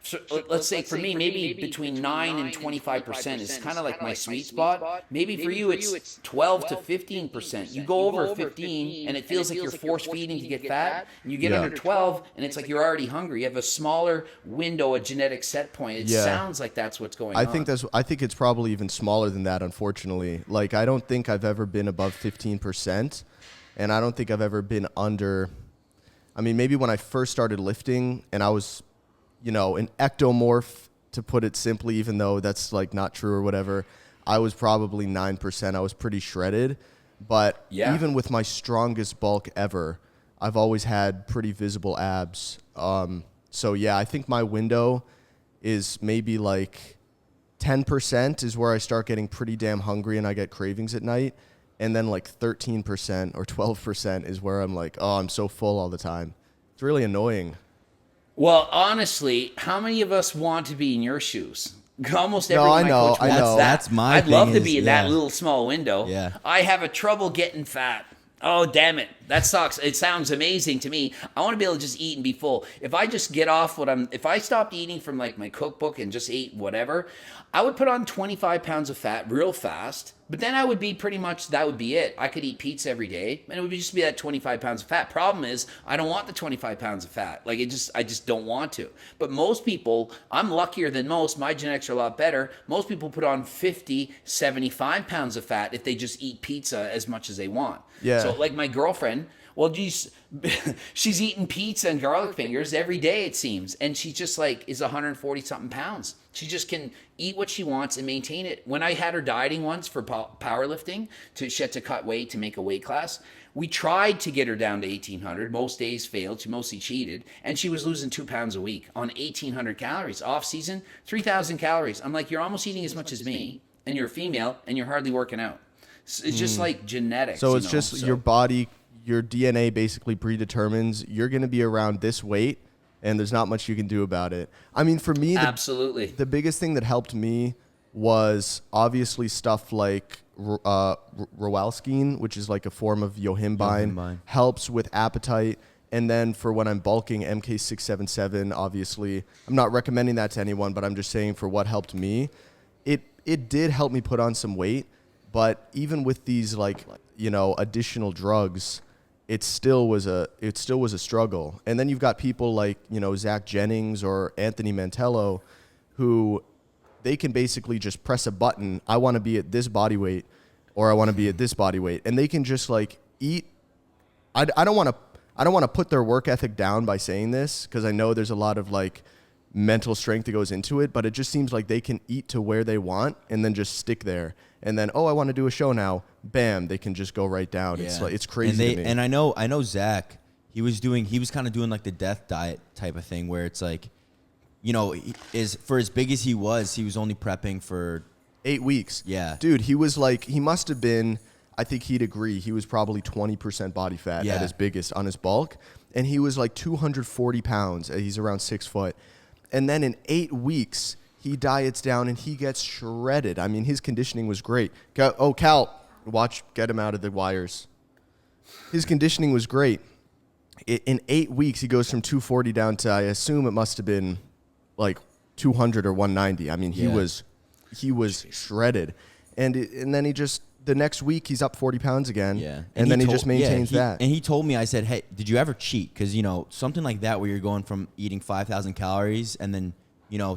let's say for me, maybe between 9 and 25% is kind of like my sweet spot. Maybe for you, it's 12 to 15%. You go over 15 and it feels like you're force feeding to get fat, and you get under 12 and it's like you're already hungry. You have a smaller window, a genetic set point. It sounds like that's what's going on. I think it's probably even smaller than that, unfortunately. Like, I don't think I've ever been above 15%, and I don't think I've ever been under. I mean, maybe when I first started lifting and I was, an ectomorph, to put it simply, even though that's like not true or whatever, I was probably 9%. I was pretty shredded. But even with my strongest bulk ever, I've always had pretty visible abs. So yeah, I think my window is maybe like 10% is where I start getting pretty damn hungry and I get cravings at night. And then like 13% or 12% is where I'm like, oh, I'm so full all the time. It's really annoying. Well, honestly, how many of us want to be in your shoes? Almost No, everyone I know, coach I wants know. that. That's my I'd thing love to is, be in that little small window. Yeah. I have a trouble getting fat. Oh, damn it. That sucks. It sounds amazing to me. I want to be able to just eat and be full. If I just get off if I stopped eating from like my cookbook and just ate whatever, I would put on 25 pounds of fat real fast. But then I would be that would be it. I could eat pizza every day and it would just be that 25 pounds of fat. Problem is, I don't want the 25 pounds of fat. Like I just don't want to. But most people, I'm luckier than most. My genetics are a lot better. Most people put on 50, 75 pounds of fat if they just eat pizza as much as they want. Yeah. So like my girlfriend, well, she's eating pizza and garlic fingers every day, it seems. And she just like is 140 something pounds. She just can eat what she wants and maintain it. When I had her dieting once for powerlifting, she had to cut weight to make a weight class. We tried to get her down to 1,800. Most days failed. She mostly cheated. And she was losing 2 pounds a week on 1,800 calories. Off season, 3,000 calories. I'm like, you're almost eating as much as me. And you're a female and you're hardly working out. It's just like genetics. So it's just your body, your DNA basically predetermines you're going to be around this weight, and there's not much you can do about it. I mean, for me, absolutely. The biggest thing that helped me was obviously stuff like Rowalskine, which is like a form of yohimbine, helps with appetite. And then for when I'm bulking, MK677, obviously. I'm not recommending that to anyone, but I'm just saying for what helped me, it did help me put on some weight. But even with these additional drugs, it still was a struggle. And then you've got people like, Zach Jennings or Anthony Mantello, who they can basically just press a button. I want to be at this body weight, or I want to be at this body weight, and they can just like eat. I don't want to put their work ethic down by saying this, because I know there's a lot of like mental strength that goes into it, but it just seems like they can eat to where they want and then just stick there. And then, I want to do a show now. Bam, they can just go right down. Yeah. It's crazy to me. And I know Zach, he was kind of doing like the death diet type of thing, where it's like, for as big as he was only prepping for 8 weeks. Yeah. Dude, he was like, he must have been, I think he'd agree, he was probably 20% body fat at his biggest on his bulk. And he was like 240 pounds. He's around 6 foot. And then in 8 weeks, he diets down and he gets shredded. I mean, his conditioning was great. Cal, get him out of the wires. His conditioning was great. In 8 weeks, he goes from 240 down to, I assume it must have been like 200 or 190. I mean, he was shredded. And then he just, the next week, he's up 40 pounds again. Yeah. And then he just maintains that. And he told me, I said, hey, did you ever cheat? Because, something like that where you're going from eating 5,000 calories and then,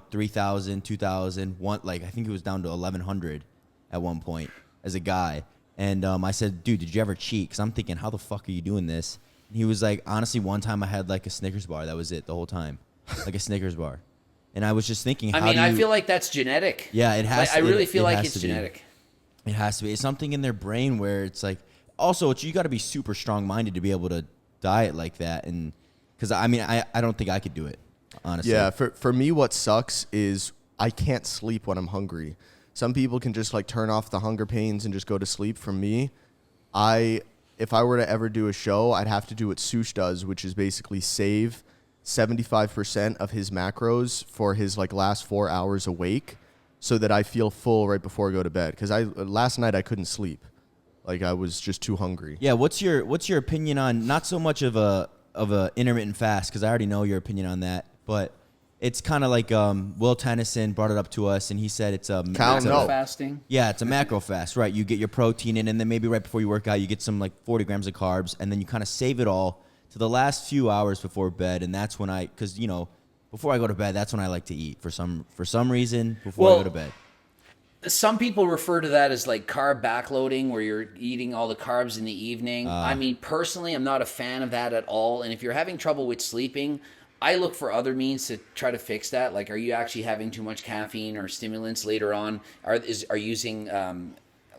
3,000, 2,000, I think it was down to 1,100 at one point as a guy. And I said, dude, did you ever cheat? Because I'm thinking, how the fuck are you doing this? And he was like, honestly, one time I had like a Snickers bar. That was it the whole time. Like a Snickers bar. And I was just thinking, I feel like that's genetic. Yeah, it has to. I really feel like it's genetic. It has to be. It's something in their brain where it's like, also, you got to be super strong-minded to be able to diet like that. And because, I don't think I could do it, honestly. Yeah, for me, what sucks is I can't sleep when I'm hungry. Some people can just like turn off the hunger pains and just go to sleep. For me, if I were to ever do a show, I'd have to do what Sush does, which is basically save 75% of his macros for his like last 4 hours awake. so that I feel full right before I go to bed. Because last night I couldn't sleep. Like, I was just too hungry. Yeah, what's your opinion on, not so much of a intermittent fast, because I already know your opinion on that, but it's kind of like Will Tennyson brought it up to us, and he said it's a macro fasting. Yeah, it's a macro fast, right? You get your protein in, and then maybe right before you work out, you get some like 40 grams of carbs, and then you kind of save it all to the last few hours before bed, and that's when because before I go to bed, that's when I like to eat for some reason before I go to bed. Some people refer to that as like carb backloading, where you're eating all the carbs in the evening. I mean, personally, I'm not a fan of that at all. And if you're having trouble with sleeping, I look for other means to try to fix that. Like, are you actually having too much caffeine or stimulants later on? Are using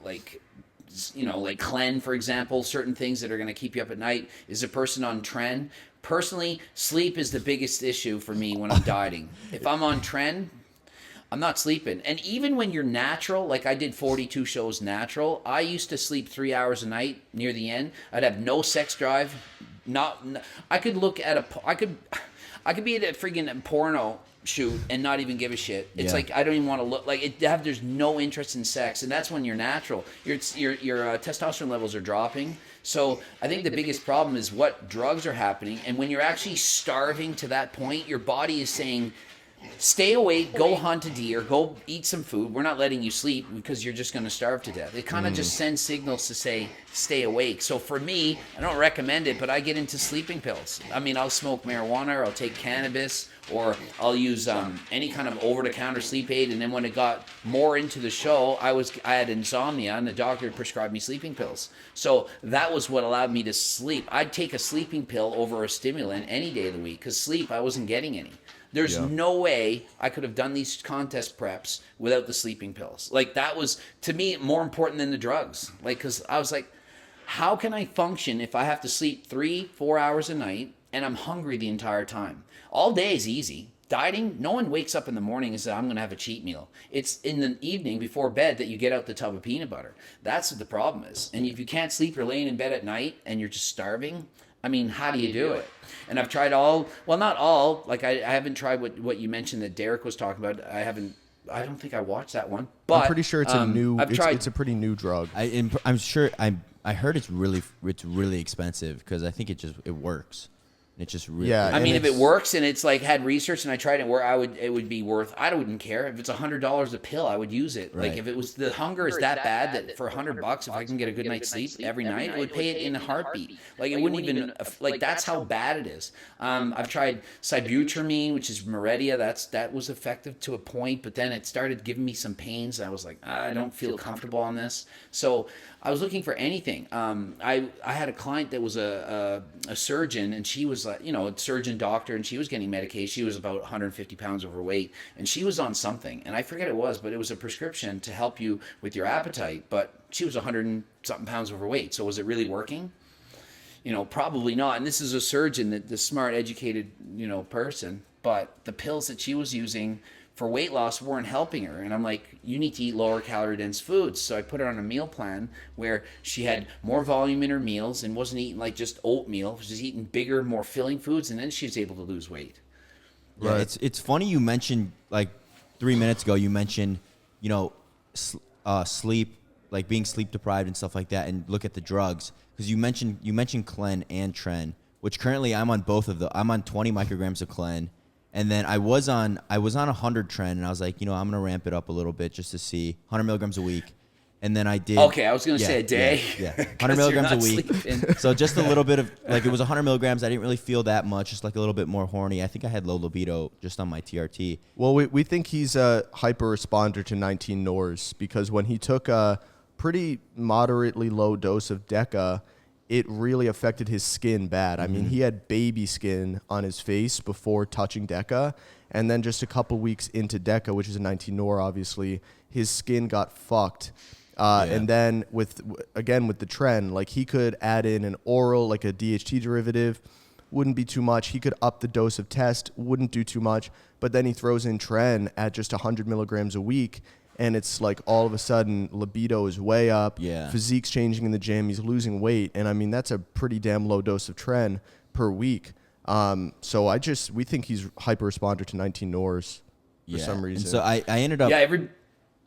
like Clen, for example, certain things that are going to keep you up at night? Is a person on Tren? Personally, sleep is the biggest issue for me when I'm dieting. If I'm on Tren, I'm not sleeping. And even when you're natural, like I did 42 shows natural, I used to sleep 3 hours a night near the end. I'd have no sex drive. I could look at I could be at a freaking porno shoot and not even give a shit. It's like I don't even want to look. Like there's no interest in sex, and that's when you're natural. Your testosterone levels are dropping. So I think the biggest problem is what drugs are happening, and when you're actually starving to that point, your body is saying, stay awake, go hunt a deer, go eat some food. We're not letting you sleep because you're just going to starve to death. It kind of just sends signals to say, stay awake. So for me, I don't recommend it, but I get into sleeping pills. I mean, I'll smoke marijuana, or I'll take cannabis, or I'll use any kind of over-the-counter sleep aid. And then when it got more into the show, I had insomnia, and the doctor prescribed me sleeping pills. So that was what allowed me to sleep. I'd take a sleeping pill over a stimulant any day of the week, because sleep, I wasn't getting any. There's no way I could have done these contest preps without the sleeping pills. Like, that was, to me, more important than the drugs. Like, because I was like, how can I function if I have to sleep 3-4 hours a night and I'm hungry the entire time? All day is easy. Dieting, no one wakes up in the morning and says, I'm going to have a cheat meal. It's in the evening before bed that you get out the tub of peanut butter. That's what the problem is. And if you can't sleep, you're laying in bed at night and you're just starving, I mean, how do you do it? And I've tried not all, like I haven't tried what you mentioned that Derek was talking about. I don't think I watched that one. But I'm pretty sure it's it's a pretty new drug. I'm sure, I heard it's really expensive, because I think it works. It just really, I mean, if it works and it's like had research and I tried it where it would be worth, I wouldn't care. If it's $100 a pill, I would use it. Right. Like, if it was, the hunger is that bad that for $100, if I can get a good night's sleep every night, I would pay it in a heartbeat. Like, it wouldn't even, like, that's how bad it is. I've tried sibutramine, which is Meredia. That was effective to a point, but then it started giving me some pains. I was like, I don't feel comfortable on this. So I was looking for anything. I had a client that was a surgeon, and she was like, a surgeon doctor, and she was getting medication. She was about 150 pounds overweight, and she was on something, and I forget it was, but it was a prescription to help you with your appetite, but she was 100 and something pounds overweight. So was it really working? Probably not. And this is a surgeon, the smart, educated, person, but the pills that she was using for weight loss weren't helping her. And I'm like, you need to eat lower calorie dense foods. So I put her on a meal plan where she had more volume in her meals and wasn't eating like just oatmeal. She was eating bigger, more filling foods, and then she was able to lose weight. Yeah, right. It's funny you mentioned, like 3 minutes ago, you mentioned, sleep, like being sleep deprived and stuff like that, and look at the drugs. Because you mentioned Clen and Tren, which currently I'm on both of them. I'm on 20 micrograms of Clen. And then I was on 100 Tren, and I was like, I'm going to ramp it up a little bit just to see 100 milligrams a week. And then I did. Okay, I was going to say a day. Yeah. 100 milligrams a week. So just a little bit of, like, it was 100 milligrams. I didn't really feel that much, just like a little bit more horny. I think I had low libido just on my TRT. Well, we think he's a hyper responder to 19 Nors, because when he took a pretty moderately low dose of Deca, it really affected his skin bad. I mean, he had baby skin on his face before touching Deca, and then just a couple weeks into Deca, which is a 19 Nor, obviously, his skin got fucked. And then with the Tren, like, he could add in an oral, like a DHT derivative, wouldn't be too much. He could up the dose of test, wouldn't do too much. But then he throws in Tren at just 100 milligrams a week, and it's like all of a sudden libido is way up, physique's changing in the gym, he's losing weight, and I mean, that's a pretty damn low dose of Tren per week. So we think he's hyper responder to 19 Nors for some reason. And so I ended up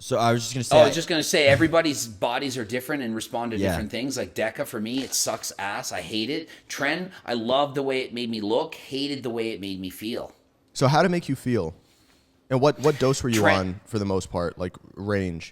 So I was just gonna say. Oh, I was just gonna say everybody's bodies are different and respond to Yeah. different things. Like Deca for me, it sucks ass. I hate it. Tren, I love the way it made me look. Hated the way it made me feel. So how to make you feel? And what dose were you Tren- on for the most part? Like range?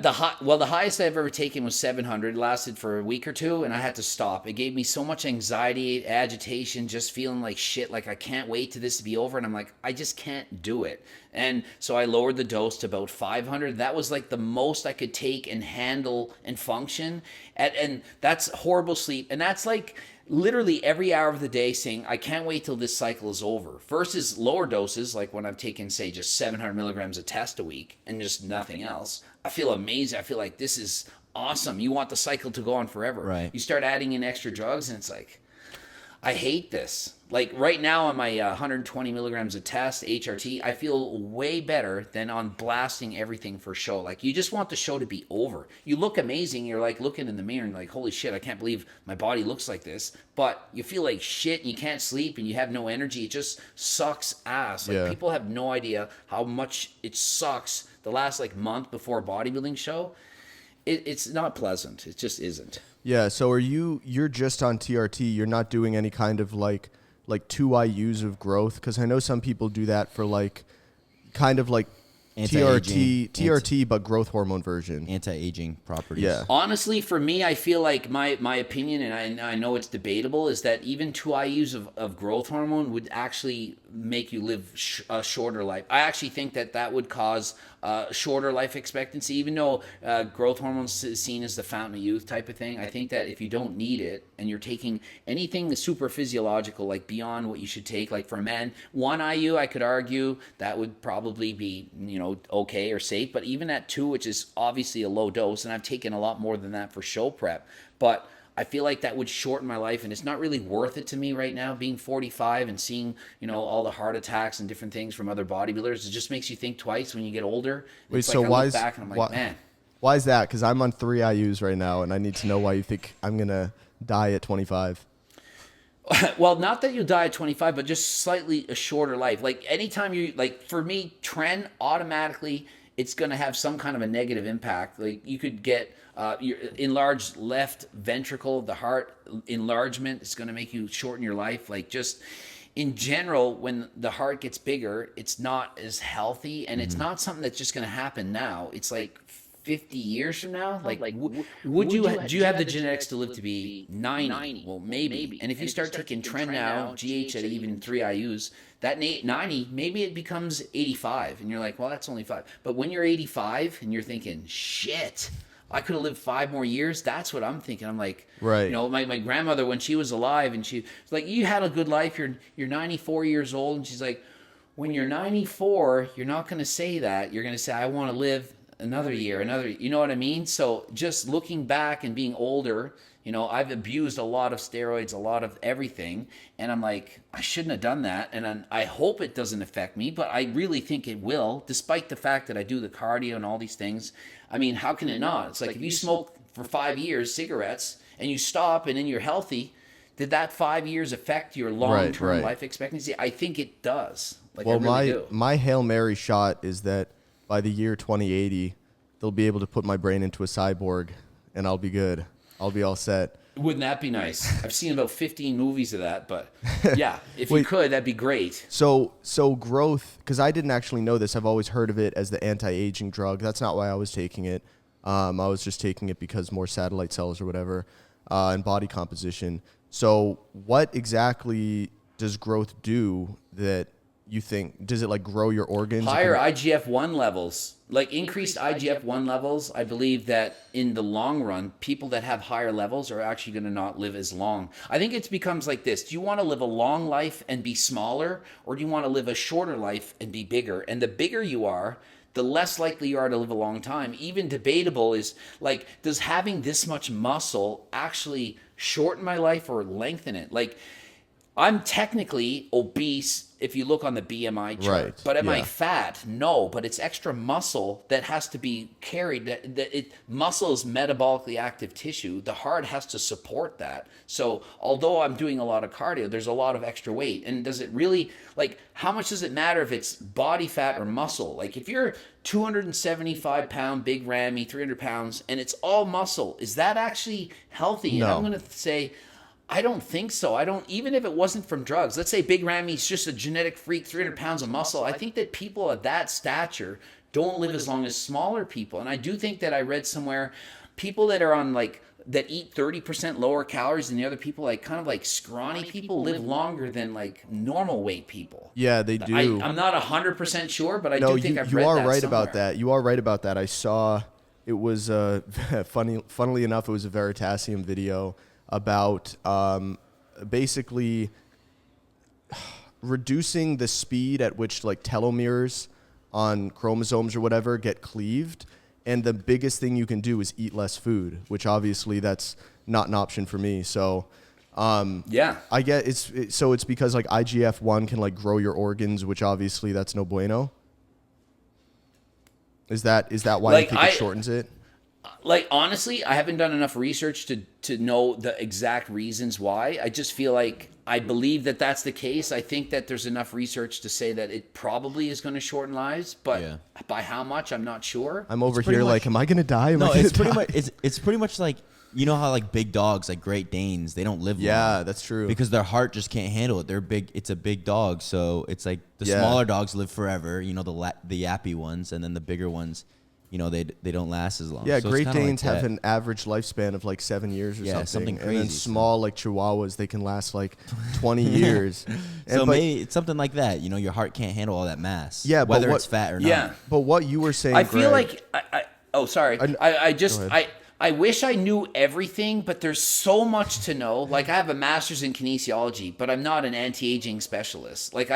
The highest I've ever taken was 700. It lasted for a week or two, and I had to stop. It gave me so much anxiety, agitation, just feeling like shit. Like I can't wait to this to be over, and I'm like, I just can't do it. And so I lowered the dose to about 500. That was like the most I could take and handle and function. And that's horrible sleep, and that's like literally every hour of the day saying, I can't wait till this cycle is over. Versus lower doses, like when I've taken, say, just 700 milligrams of test a week and just nothing else. I feel amazing. I feel like this is awesome. You want the cycle to go on forever. Right. You start adding in extra drugs and it's like, I hate this. Like right now on my 120 milligrams of test, HRT, I feel way better than on blasting everything for show. Like you just want the show to be over. You look amazing. You're like looking in the mirror and like, holy shit, I can't believe my body looks like this. But you feel like shit and you can't sleep and you have no energy. It just sucks ass. Like people have no idea how much it sucks the last like month before a bodybuilding show. It's not pleasant. It just isn't. Yeah. So you're just on TRT. You're not doing any kind of like 2 IUs of growth? Because I know some people do that for like kind of like TRT, but growth hormone version. Anti-aging properties. Yeah. Honestly, for me, I feel like my opinion, and I know it's debatable, is that even 2 IUs of growth hormone would actually make you live a shorter life. I actually think that would cause shorter life expectancy, even though growth hormones is seen as the fountain of youth type of thing. I think that if you don't need it and you're taking anything that's super physiological, like beyond what you should take, like for a man, 1 IU, I could argue that would probably be, okay or safe. But even at 2, which is obviously a low dose, and I've taken a lot more than that for show prep, but I feel like that would shorten my life, and it's not really worth it to me right now, being 45 and seeing, all the heart attacks and different things from other bodybuilders. It just makes you think twice when you get older. Wait, it's so like I why look is back and I'm like, man. Why is that? Because I'm on 3 IUs right now, and I need to know why you think I'm gonna die at 25. Well, not that you'll die at 25, but just slightly a shorter life. Like anytime for me, trend automatically, it's going to have some kind of a negative impact. Like you could get your enlarged left ventricle of the heart enlargement. It's going to make you shorten your life. Like just in general, when the heart gets bigger, it's not as healthy, and it's not something that's just going to happen now. It's like 50 years from now, do you have the genetics to live to be 90? Well, maybe. And if you start taking trend now, GH at even 3 IUs, that 90, maybe it becomes 85. And you're like, well, that's only 5. But when you're 85 and you're thinking, shit, I could have lived 5 more years. That's what I'm thinking. I'm like, right. My grandmother, when she was alive, and she was like, you had a good life. You're 94 years old. And she's like, when you're 94, you're not going to say that. You're going to say, I want to live another year, you know what I mean? So just looking back and being older, I've abused a lot of steroids, a lot of everything. And I'm like, I shouldn't have done that. And I hope it doesn't affect me, but I really think it will, despite the fact that I do the cardio and all these things. I mean, how can it not? It's like if you smoke for 5 years cigarettes and you stop and then you're healthy, did that 5 years affect your long-term life expectancy? I think it does. Well, my Hail Mary shot is that by the year 2080, they'll be able to put my brain into a cyborg, and I'll be good. I'll be all set. Wouldn't that be nice? I've seen about 15 movies of that, but yeah, if you could, that'd be great. So growth, because I didn't actually know this. I've always heard of it as the anti-aging drug. That's not why I was taking it. I was just taking it because more satellite cells or whatever, and body composition. So what exactly does growth do that you think, does it like grow your organs? Higher IGF-1 levels, like increased IGF-1 levels. I believe that in the long run, people that have higher levels are actually going to not live as long. I think it becomes like this. Do you want to live a long life and be smaller, or do you want to live a shorter life and be bigger? And the bigger you are, the less likely you are to live a long time. Even debatable is like, does having this much muscle actually shorten my life or lengthen it? Like, I'm technically obese if you look on the BMI chart. Right, But am I yeah. fat? No, but it's extra muscle that has to be carried. Muscle is metabolically active tissue. The heart has to support that. So although I'm doing a lot of cardio, there's a lot of extra weight. And does it really, like, how much does it matter if it's body fat or muscle? Like, if you're 275 pound, big Rammy, 300 pounds, and it's all muscle, is that actually healthy? No. And I'm going to say, I don't think so. I don't, even if it wasn't from drugs. Let's say Big Rammy's just a genetic freak, 300 pounds of muscle. I think that people of that stature don't live as long as smaller people. And I do think that I read somewhere people that are on like, that eat 30% lower calories than the other people, like kind of like scrawny people, live longer than like normal weight people. Yeah, they do. I'm not 100% sure, but I No, do think you, I've you read are that right somewhere. about that. You are right about that. I saw it was funnily enough, it was a Veritasium video about basically reducing the speed at which like telomeres on chromosomes or whatever get cleaved. And the biggest thing you can do is eat less food, which obviously that's not an option for me. So Yeah. I get it's because like IGF-1 can like grow your organs, which obviously that's no bueno. Is that why Like, you think it shortens it? Like, honestly, I haven't done enough research to know the exact reasons why. I just feel like I believe that that's the case. I think that there's enough research to say that it probably is going to shorten lives, but Yeah. by how much, I'm not sure. I'm over pretty here much- like, am I gonna die? Am I No, gonna it's pretty die? much it's pretty much like, you know how like big dogs, like Great Danes, they don't live long. Yeah, that's true. Because their heart just can't handle it. They're big. It's a big dog, so it's like the Yeah. smaller dogs live forever. You know, the yappy ones, and then the bigger ones, you know, they don't last as long. Yeah, So it's Great kinda like Danes have that. an average lifespan of like 7 years or Yeah, something And then crazy, so- small like Chihuahuas, they can last like 20 years. So but, maybe it's something like that. You know, your heart can't handle all that mass. Yeah, but whether what- it's fat or Yeah. not. but what you were saying, I feel Greg, like sorry. I- I just Go ahead. I wish I knew everything, but there's so much to know. Like, I have a master's in kinesiology, but I'm not an anti-aging specialist. Like,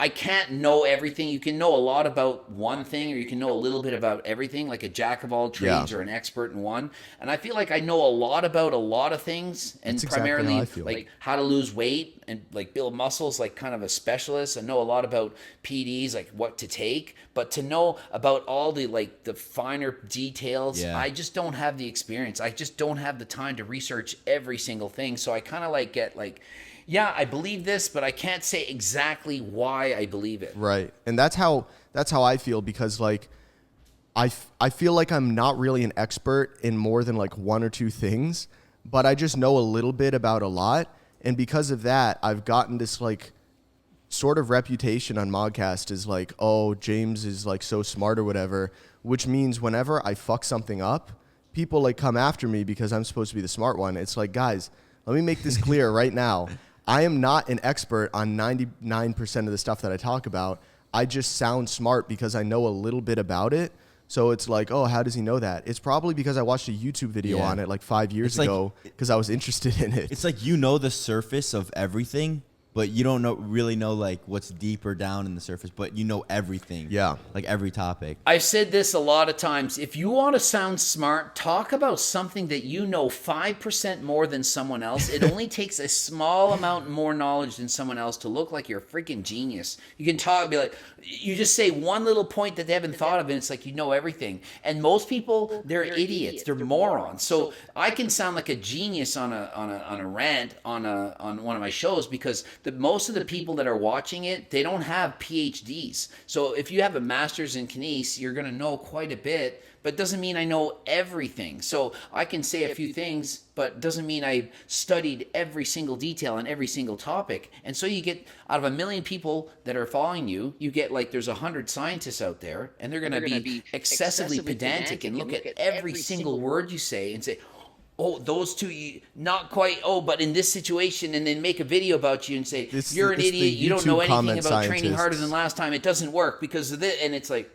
I can't know everything. You can know a lot about one thing, or you can know a little bit about everything, like a jack of all trades Yeah. or an expert in one. And I feel like I know a lot about a lot of things, and That's exactly how primarily I feel. like how to lose weight and like build muscles, like kind of a specialist. I know a lot about PDs, like what to take, but to know about all the like the finer details, Yeah. I just don't have the experience. I just don't have the time to research every single thing. So I kind of like get like, yeah, I believe this, but I can't say exactly why I believe it. right? And that's how I feel, because like I feel like I'm not really an expert in more than like one or two things, but I just know a little bit about a lot, and because of that, I've gotten this like sort of reputation on MogCast is like, oh, James is like so smart or whatever, which means whenever I fuck something up, people like come after me because I'm supposed to be the smart one. It's like, guys, let me make this clear right now. I am not an expert on 99% of the stuff that I talk about. I just sound smart because I know a little bit about it. So it's like, oh, how does he know that? It's probably because I watched a YouTube video Yeah. on it like 5 years It's like- ago because I was interested in it. It's like, you know, the surface of everything, but you don't really know like what's deeper down in the surface, but you know everything. Yeah. Like every topic. I've said this a lot of times. If you want to sound smart, talk about something that you know 5% more than someone else. It only takes a small amount more knowledge than someone else to look like you're a freaking genius. You can talk, be like, you just say one little point that they haven't thought of, and it's like you know everything. And most people, they're idiots. They're morons. So I can sound like a genius on a rant on one of my shows because most of the people that are watching it, they don't have PhDs. So if you have a master's in kines, you're going to know quite a bit, but it doesn't mean I know everything. So I can say a few things, but doesn't mean I studied every single detail on every single topic. And so you get, out of 1 million people that are following you, you get like there's 100 scientists out there, and they're going to be excessively pedantic and look at every single word you say and say, oh, those two, not quite, but in this situation, and then make a video about you and say, you're an it's the idiot, you don't know YouTube anything comment about training harder scientists. than last time, it doesn't work because of this, and it's like,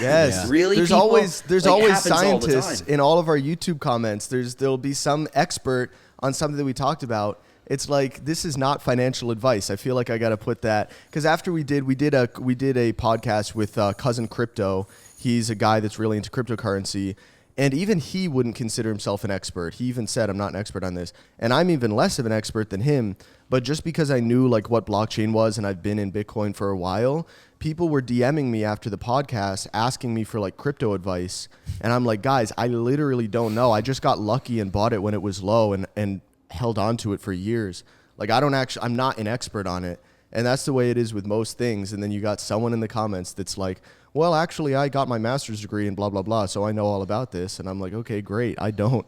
Yes. Yeah. Really, There's people? always Like, it happens all the scientists time. in all of our YouTube comments. There'll be some expert on something that we talked about. It's like, this is not financial advice. I feel like I got to put that, because after we did a podcast with Cousin Crypto. He's a guy that's really into cryptocurrency, And even he wouldn't consider himself an expert. He even said, I'm not an expert on this. And I'm even less of an expert than him. But just because I knew like what blockchain was and I've been in Bitcoin for a while, people were DMing me after the podcast asking me for like crypto advice. And I'm like, guys, I literally don't know. I just got lucky and bought it when it was low and held on to it for years. Like I'm not an expert on it. And that's the way it is with most things. And then you got someone in the comments that's like, well, actually, I got my master's degree in blah, blah, blah, so I know all about this. And I'm like, okay, great. I don't,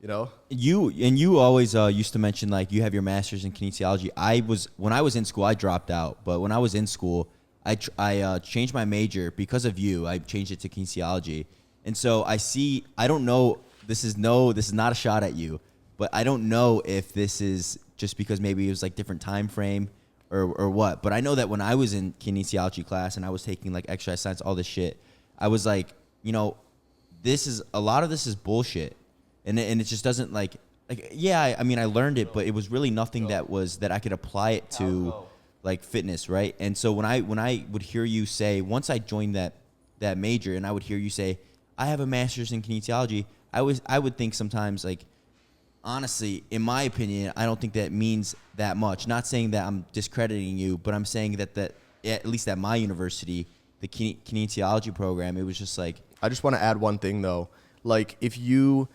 you know? You always used to mention, like, you have your master's in kinesiology. When I was in school, I dropped out. But when I was in school, I changed my major because of you. I changed it to kinesiology. And so I don't know, this is not a shot at you, but I don't know if this is just because maybe it was like different time frame or what. But I know that when I was in kinesiology class and I was taking like exercise science, all this shit, I was like, you know, a lot of this is bullshit. And it just doesn't I mean, I learned it, but it was really nothing that I could apply it to like fitness. Right. And so when I would hear you say, once I joined that major and I would hear you say, I have a master's in kinesiology, I would think sometimes, like, honestly, in my opinion, I don't think that means that much. Not saying that I'm discrediting you, but I'm saying that at least at my university, the kinesiology program, it was just like. I just want to add one thing though. Like, if you,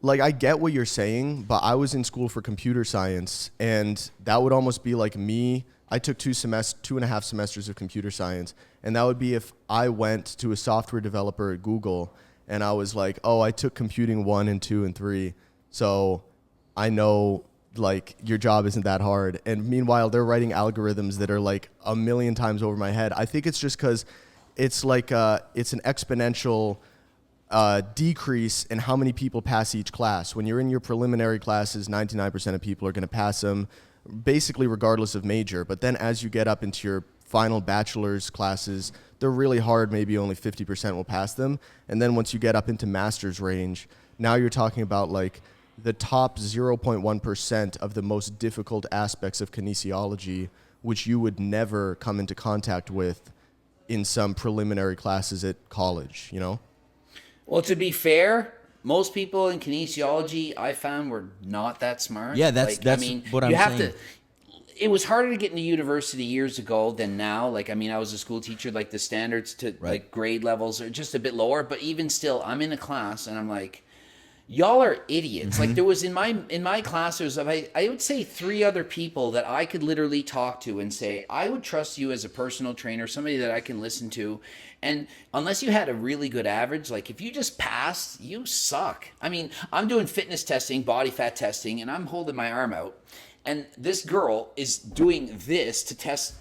like, I get what you're saying, but I was in school for computer science, and that would almost be like me. I took 2.5 semesters of computer science, and that would be if I went to a software developer at Google and I was like, oh, I took computing 1 and 2 and 3. So I know, like, your job isn't that hard. And meanwhile, they're writing algorithms that are like a million times over my head. I think it's just because it's like it's an exponential decrease in how many people pass each class. When you're in your preliminary classes, 99% of people are going to pass them, basically regardless of major. But then as you get up into your final bachelor's classes, they're really hard. Maybe only 50% will pass them. And then once you get up into master's range, now you're talking about like the top 0.1% of the most difficult aspects of kinesiology, which you would never come into contact with in some preliminary classes at college, you know? Well, to be fair, most people in kinesiology I found were not that smart. Yeah, that's what I'm saying. It was harder to get into university years ago than now. Like, I mean, I was a school teacher, like the standards to like grade levels are just a bit lower, but even still, I'm in a class and I'm like, y'all are idiots. Mm-hmm. Like, there was in my class, there was, I would say 3 other people that I could literally talk to and say, I would trust you as a personal trainer, somebody that I can listen to. And unless you had a really good average, like if you just passed, you suck. I mean, I'm doing fitness testing, body fat testing, and I'm holding my arm out. And this girl is doing this to test.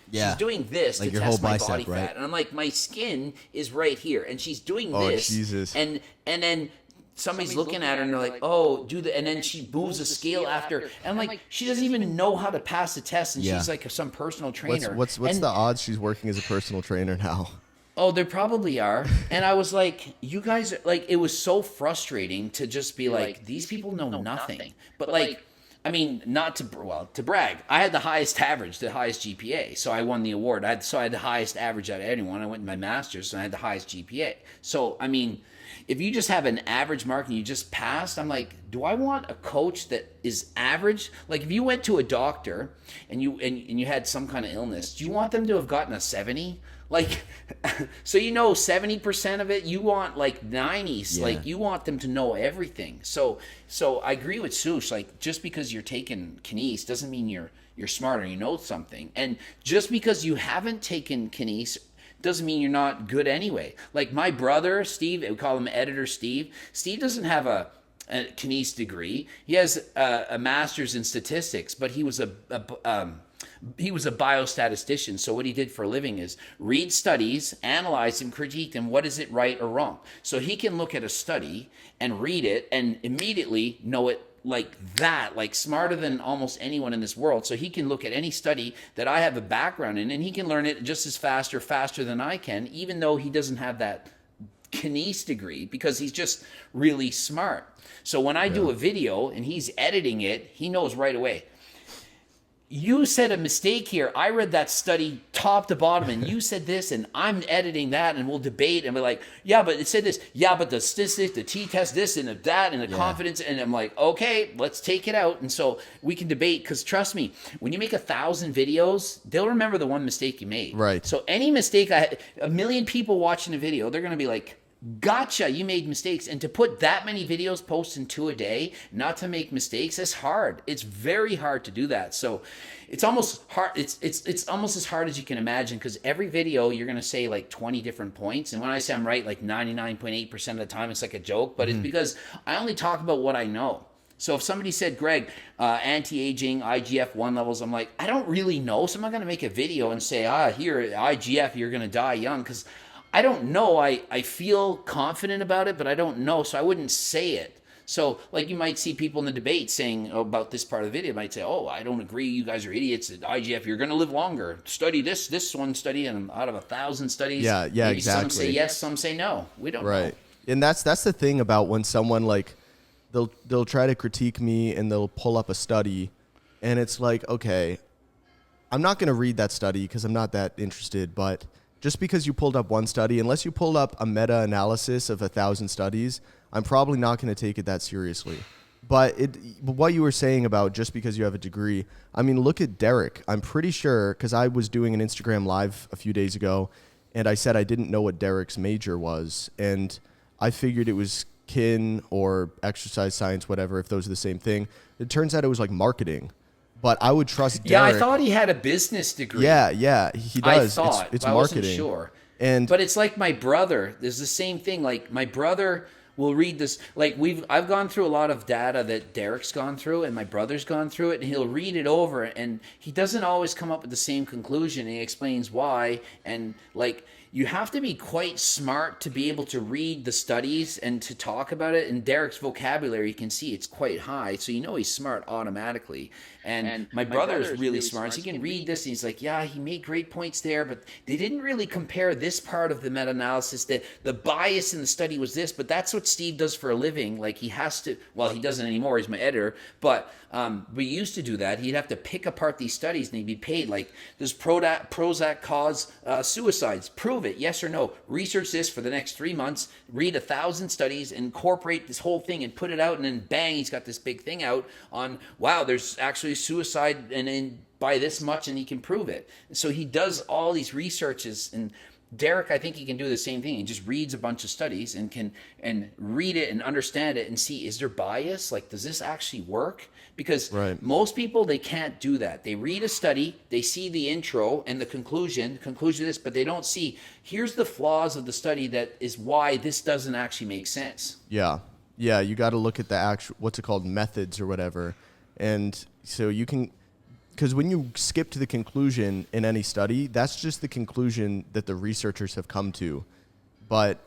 Yeah. She's doing this like to test my body fat. And I'm like, my skin is right here. And she's doing this. Oh, Jesus. And then somebody's looking at her and they're like, oh, do the, and then she moves a scale after. And I'm like, she doesn't even know how to pass the test. And she's like some personal trainer. What's the odds she's working as a personal trainer now? Oh, there probably are. And I was like, you guys, like, it was so frustrating to just be like, these people know nothing. But like, I mean, not to brag. I had the highest average, the highest GPA. So I won the award. I had the highest average out of anyone. I went to my master's and I had the highest GPA. So, I mean, if you just have an average mark and you just passed, I'm like, do I want a coach that is average? Like, if you went to a doctor and you had some kind of illness, do you want them to have gotten a 70? Like, so 70% of it, you want like 90s. Yeah. Like, you want them to know everything. So I agree with Sush. Like, just because you're taking kines doesn't mean you're smarter, you know something. And just because you haven't taken kines doesn't mean you're not good anyway. Like, my brother, Steve, we call him Editor Steve. Steve doesn't have a kines degree. He has a master's in statistics, but he was a biostatistician. So what he did for a living is read studies, analyze them, critique them. What is it, right or wrong? So he can look at a study and read it and immediately know it like that, like smarter than almost anyone in this world. So he can look at any study that I have a background in and he can learn it just as faster than I can, even though he doesn't have that kines degree, because he's just really smart. So when I do a video and he's editing it, he knows right away. you said a mistake here. I read that study top to bottom, and you said this, and I'm editing that, and we'll debate, and we're like, yeah, but it said this. Yeah, but the statistics, the t-test, this and that, and the confidence, and I'm like, okay, let's take it out, and so we can debate, because trust me, when you make 1,000 videos, they'll remember the one mistake you made. Right. So any mistake, a million people watching a video, they're going to be like, gotcha, you made mistakes. And to put that many videos posted in 2 a day, not to make mistakes, it's hard. It's very hard to do that. So it's almost hard. It's almost as hard as you can imagine, because every video you're going to say like 20 different points. And when I say I'm right, like 99.8% of the time, it's like a joke, but it's because I only talk about what I know. So if somebody said, Greg, anti-aging, IGF-1 levels, I'm like, I don't really know. So I'm not going to make a video and say, here, IGF, you're going to die young, because I don't know. I feel confident about it, but I don't know, so I wouldn't say it. So, like, you might see people in the debate saying about this part of the video, might say, oh, I don't agree, you guys are idiots. At IGF, you're going to live longer. Study this one study, and out of 1,000 studies, yeah, maybe exactly. Some say yes, some say no. We don't know. Right. And that's the thing about when someone, like, they'll try to critique me, and they'll pull up a study, and it's like, okay, I'm not going to read that study because I'm not that interested, but just because you pulled up one study, unless you pulled up a meta-analysis of 1,000 studies, I'm probably not going to take it that seriously. But what you were saying about just because you have a degree, I mean, look at Derek. I'm pretty sure, because I was doing an Instagram Live a few days ago, and I said I didn't know what Derek's major was, and I figured it was kin or exercise science, whatever, if those are the same thing. It turns out it was like marketing. But I would trust Derek. Yeah, I thought he had a business degree. Yeah, he does. I thought, it's but marketing. I wasn't sure. And but it's like my brother. There's the same thing. Like my brother will read this. Like I've gone through a lot of data that Derek's gone through, and my brother's gone through it, and he'll read it over, and he doesn't always come up with the same conclusion. And he explains why, and like. You have to be quite smart to be able to read the studies and to talk about it. And Derek's vocabulary, you can see it's quite high. So you know he's smart automatically. And my brother is really smart. So he can read this and he's like, yeah, he made great points there, but they didn't really compare this part of the meta-analysis. That the bias in the study was this, but that's what Steve does for a living. Like he has to, well, he doesn't anymore. He's my editor. But we used to do that. He'd have to pick apart these studies and he'd be paid. Like, does Prozac cause suicides? Prove it, yes or no. Research this for the next 3 months, read 1,000 studies, incorporate this whole thing and put it out, and then bang, he's got this big thing out on, wow, there's actually suicide and by this much, and he can prove it. So he does all these researches, and Derek, I think he can do the same thing. He just reads a bunch of studies and can read it and understand it and see, is there bias? Like, does this actually work? Because most people, they can't do that. They read a study, they see the intro and the conclusion of this, but they don't see, here's the flaws of the study that is why this doesn't actually make sense. Yeah, you got to look at the actual, what's it called, methods or whatever. And so you can, because when you skip to the conclusion in any study, that's just the conclusion that the researchers have come to. But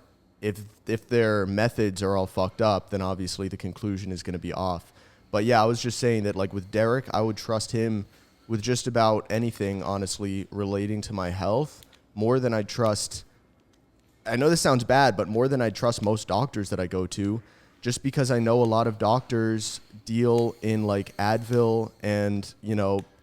if their methods are all fucked up, then obviously the conclusion is going to be off. But yeah, I was just saying that, like, with Derek, I would trust him with just about anything, honestly, relating to my health, more than I trust, I know this sounds bad, but more than I trust most doctors that I go to, just because I know a lot of doctors deal in, like, Advil and,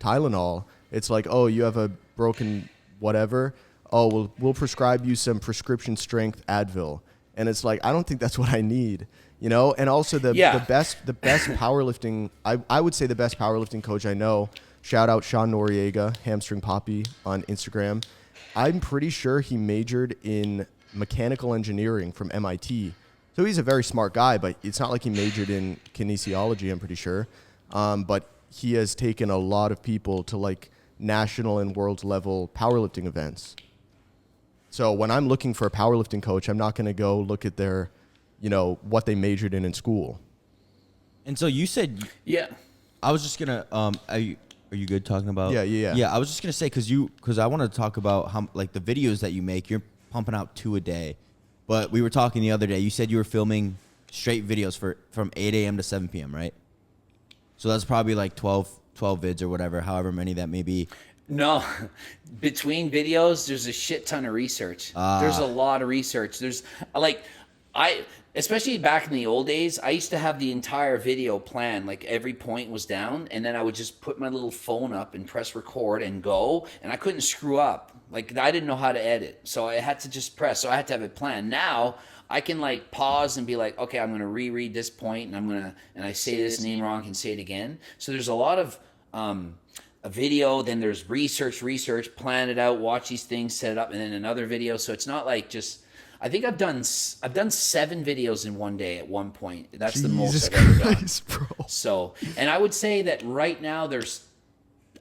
Tylenol. It's like, oh, you have a broken whatever. Oh, we'll prescribe you some prescription strength Advil. And it's like, I don't think that's what I need. And also the best powerlifting, I would say the best powerlifting coach I know, shout out Sean Noriega, Hamstring Poppy on Instagram. I'm pretty sure he majored in mechanical engineering from MIT. So he's a very smart guy, but it's not like he majored in kinesiology, I'm pretty sure. But he has taken a lot of people to, like, national and world level powerlifting events. So when I'm looking for a powerlifting coach, I'm not going to go look at their, what they majored in school. And so you said, yeah, I was just gonna, are you good talking about? Yeah. Yeah, I was just gonna say, cause I want to talk about how, like, the videos that you make. You're pumping out 2 a day, but we were talking the other day. You said you were filming straight videos from 8 a.m. to 7 p.m. Right? So that's probably like 12 vids or whatever, however many that may be. No, between videos, there's a shit ton of research. There's a lot of research. There's, like, Especially back in the old days, I used to have the entire video planned, like every point was down, and then I would just put my little phone up and press record and go, and I couldn't screw up. Like, I didn't know how to edit, so I had to just press, so I had to have it planned. Now, I can like pause and be like, okay, I'm going to reread this point, and I say this name wrong, I can say it again. So there's a lot of a video, then there's research, plan it out, watch these things, set it up, and then another video. So it's not like just, I think I've done 7 videos in one day at one point. That's the most I've ever done. Bro. So, and I would say that right now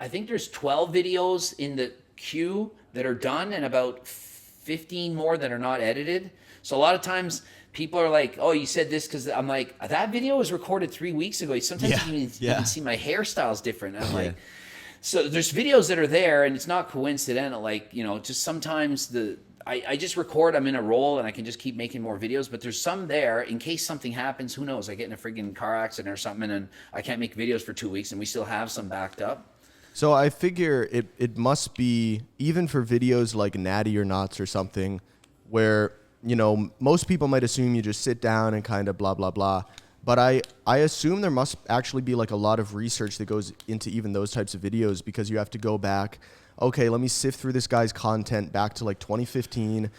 I think there's 12 videos in the queue that are done and about 15 more that are not edited. So a lot of times people are like, oh, you said this because I'm like, that video was recorded 3 weeks ago. Sometimes you can see my hairstyle's different. I'm like, so there's videos that are there and it's not coincidental. Like, just sometimes I just record, I'm in a role and I can just keep making more videos, but there's some there in case something happens. Who knows? I get in a friggin' car accident or something and I can't make videos for 2 weeks and we still have some backed up. So I figure it must be, even for videos like Natty or Knots or something, where, most people might assume you just sit down and kind of blah, blah, blah. But I assume there must actually be like a lot of research that goes into even those types of videos, because you have to go back. Okay, let me sift through this guy's content back to like 2015,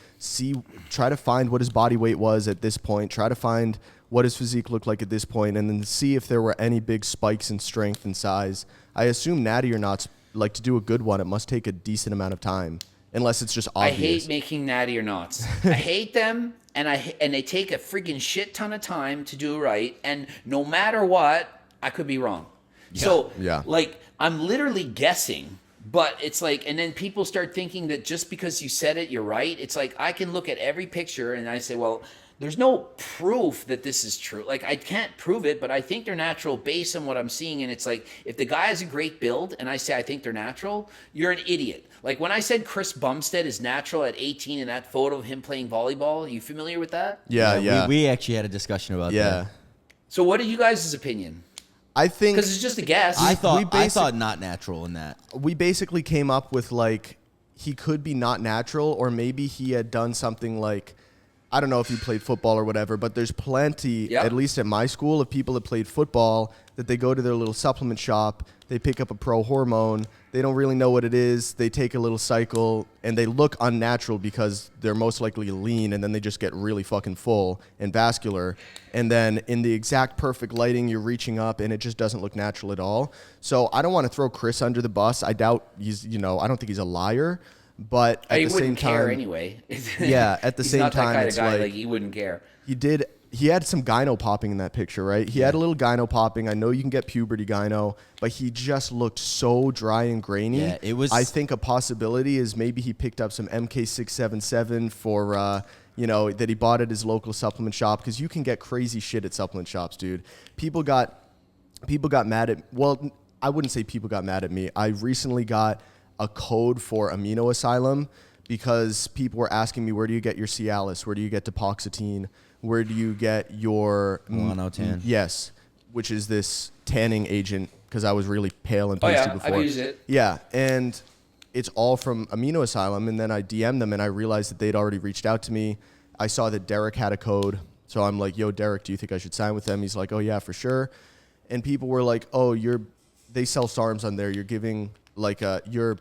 try to find what his body weight was at this point, try to find what his physique looked like at this point, and then see if there were any big spikes in strength and size. I assume Natty or Knots, like, to do a good one, it must take a decent amount of time, unless it's just obvious. I hate making Natty or Knots. I hate them, and they take a freaking shit ton of time to do right, and no matter what, I could be wrong. Yeah. So, like, I'm literally guessing. But it's like, and then people start thinking that just because you said it, you're right. It's like, I can look at every picture and I say, well, there's no proof that this is true. Like, I can't prove it, but I think they're natural based on what I'm seeing. And it's like, if the guy has a great build and I say I think they're natural, you're an idiot. Like, when I said Chris Bumstead is natural at 18 in that photo of him playing volleyball, are you familiar with that? Yeah. We actually had a discussion about that. So what are you guys' opinion? I think, because it's just a guess. I thought not natural in that. We basically came up with, like, he could be not natural, or maybe he had done something like, I don't know if he played football or whatever, but there's plenty, at least at my school, of people that played football that they go to their little supplement shop, they pick up a pro hormone, they don't really know what it is, they take a little cycle, and they look unnatural because they're most likely lean, and then they just get really fucking full and vascular. And then in the exact perfect lighting, you're reaching up, and it just doesn't look natural at all. So I don't want to throw Chris under the bus. I doubt he's, I don't think he's a liar. But at the same time, anyway. At the same time, kind of guy, like, he wouldn't care. He had some gyno popping in that picture, right? He had a little gyno popping. I know you can get puberty gyno, but he just looked so dry and grainy. Yeah, it was. I think a possibility is maybe he picked up some MK677 for, that he bought at his local supplement shop, because you can get crazy shit at supplement shops, dude. People got mad at. Well, I wouldn't say people got mad at me. I recently got a code for Amino Asylum because people were asking me, where do you get your Cialis? Where do you get Dupoxetine? Where do you get your Monotan? Yes, which is this tanning agent, because I was really pale and pasty before. I've used it. Yeah, and it's all from Amino Asylum, and then I DM'd them and I realized that they'd already reached out to me. I saw that Derek had a code, so I'm like, yo, Derek, do you think I should sign with them? He's like, oh yeah, for sure. And people were like, oh, they sell Sarms on there. You're giving, like, you're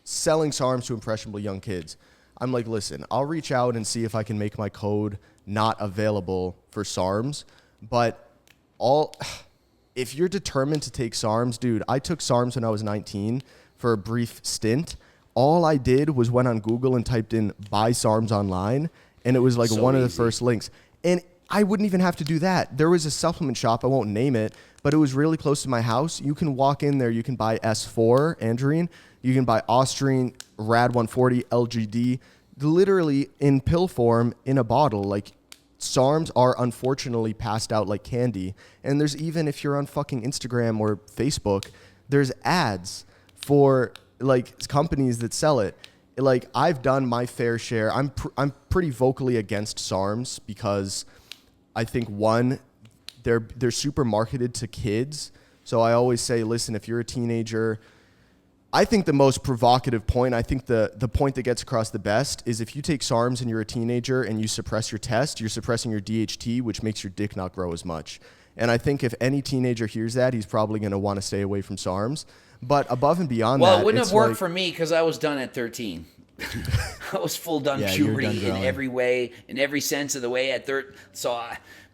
selling Sarms to impressionable young kids. I'm like, listen, I'll reach out and see if I can make my code not available for Sarms. But if you're determined to take Sarms, dude, I took Sarms when I was 19 for a brief stint. All I did was went on Google and typed in buy Sarms online, and it was like one of the first links. And I wouldn't even have to do that. There was a supplement shop, I won't name it, but it was really close to my house. You can walk in there, you can buy S4, Andrine, you can buy Ostrine, Rad 140, LGD, literally in pill form in a bottle. Like, Sarms are unfortunately passed out like candy. And there's even, if you're on fucking Instagram or Facebook, there's ads for, like, companies that sell it. Like, I've done my fair share. I'm pretty vocally against Sarms because I think, one, they're super marketed to kids. So I always say, listen, if you're a teenager, I think the most provocative point, I think the point that gets across the best is if you take SARMs and you're a teenager and you suppress your test, you're suppressing your DHT, which makes your dick not grow as much. And I think if any teenager hears that, he's probably going to want to stay away from SARMs. But above and beyond that, well, it wouldn't have worked for me because I was done at 13. I was full done puberty in every way, in every sense of the way at 13. So,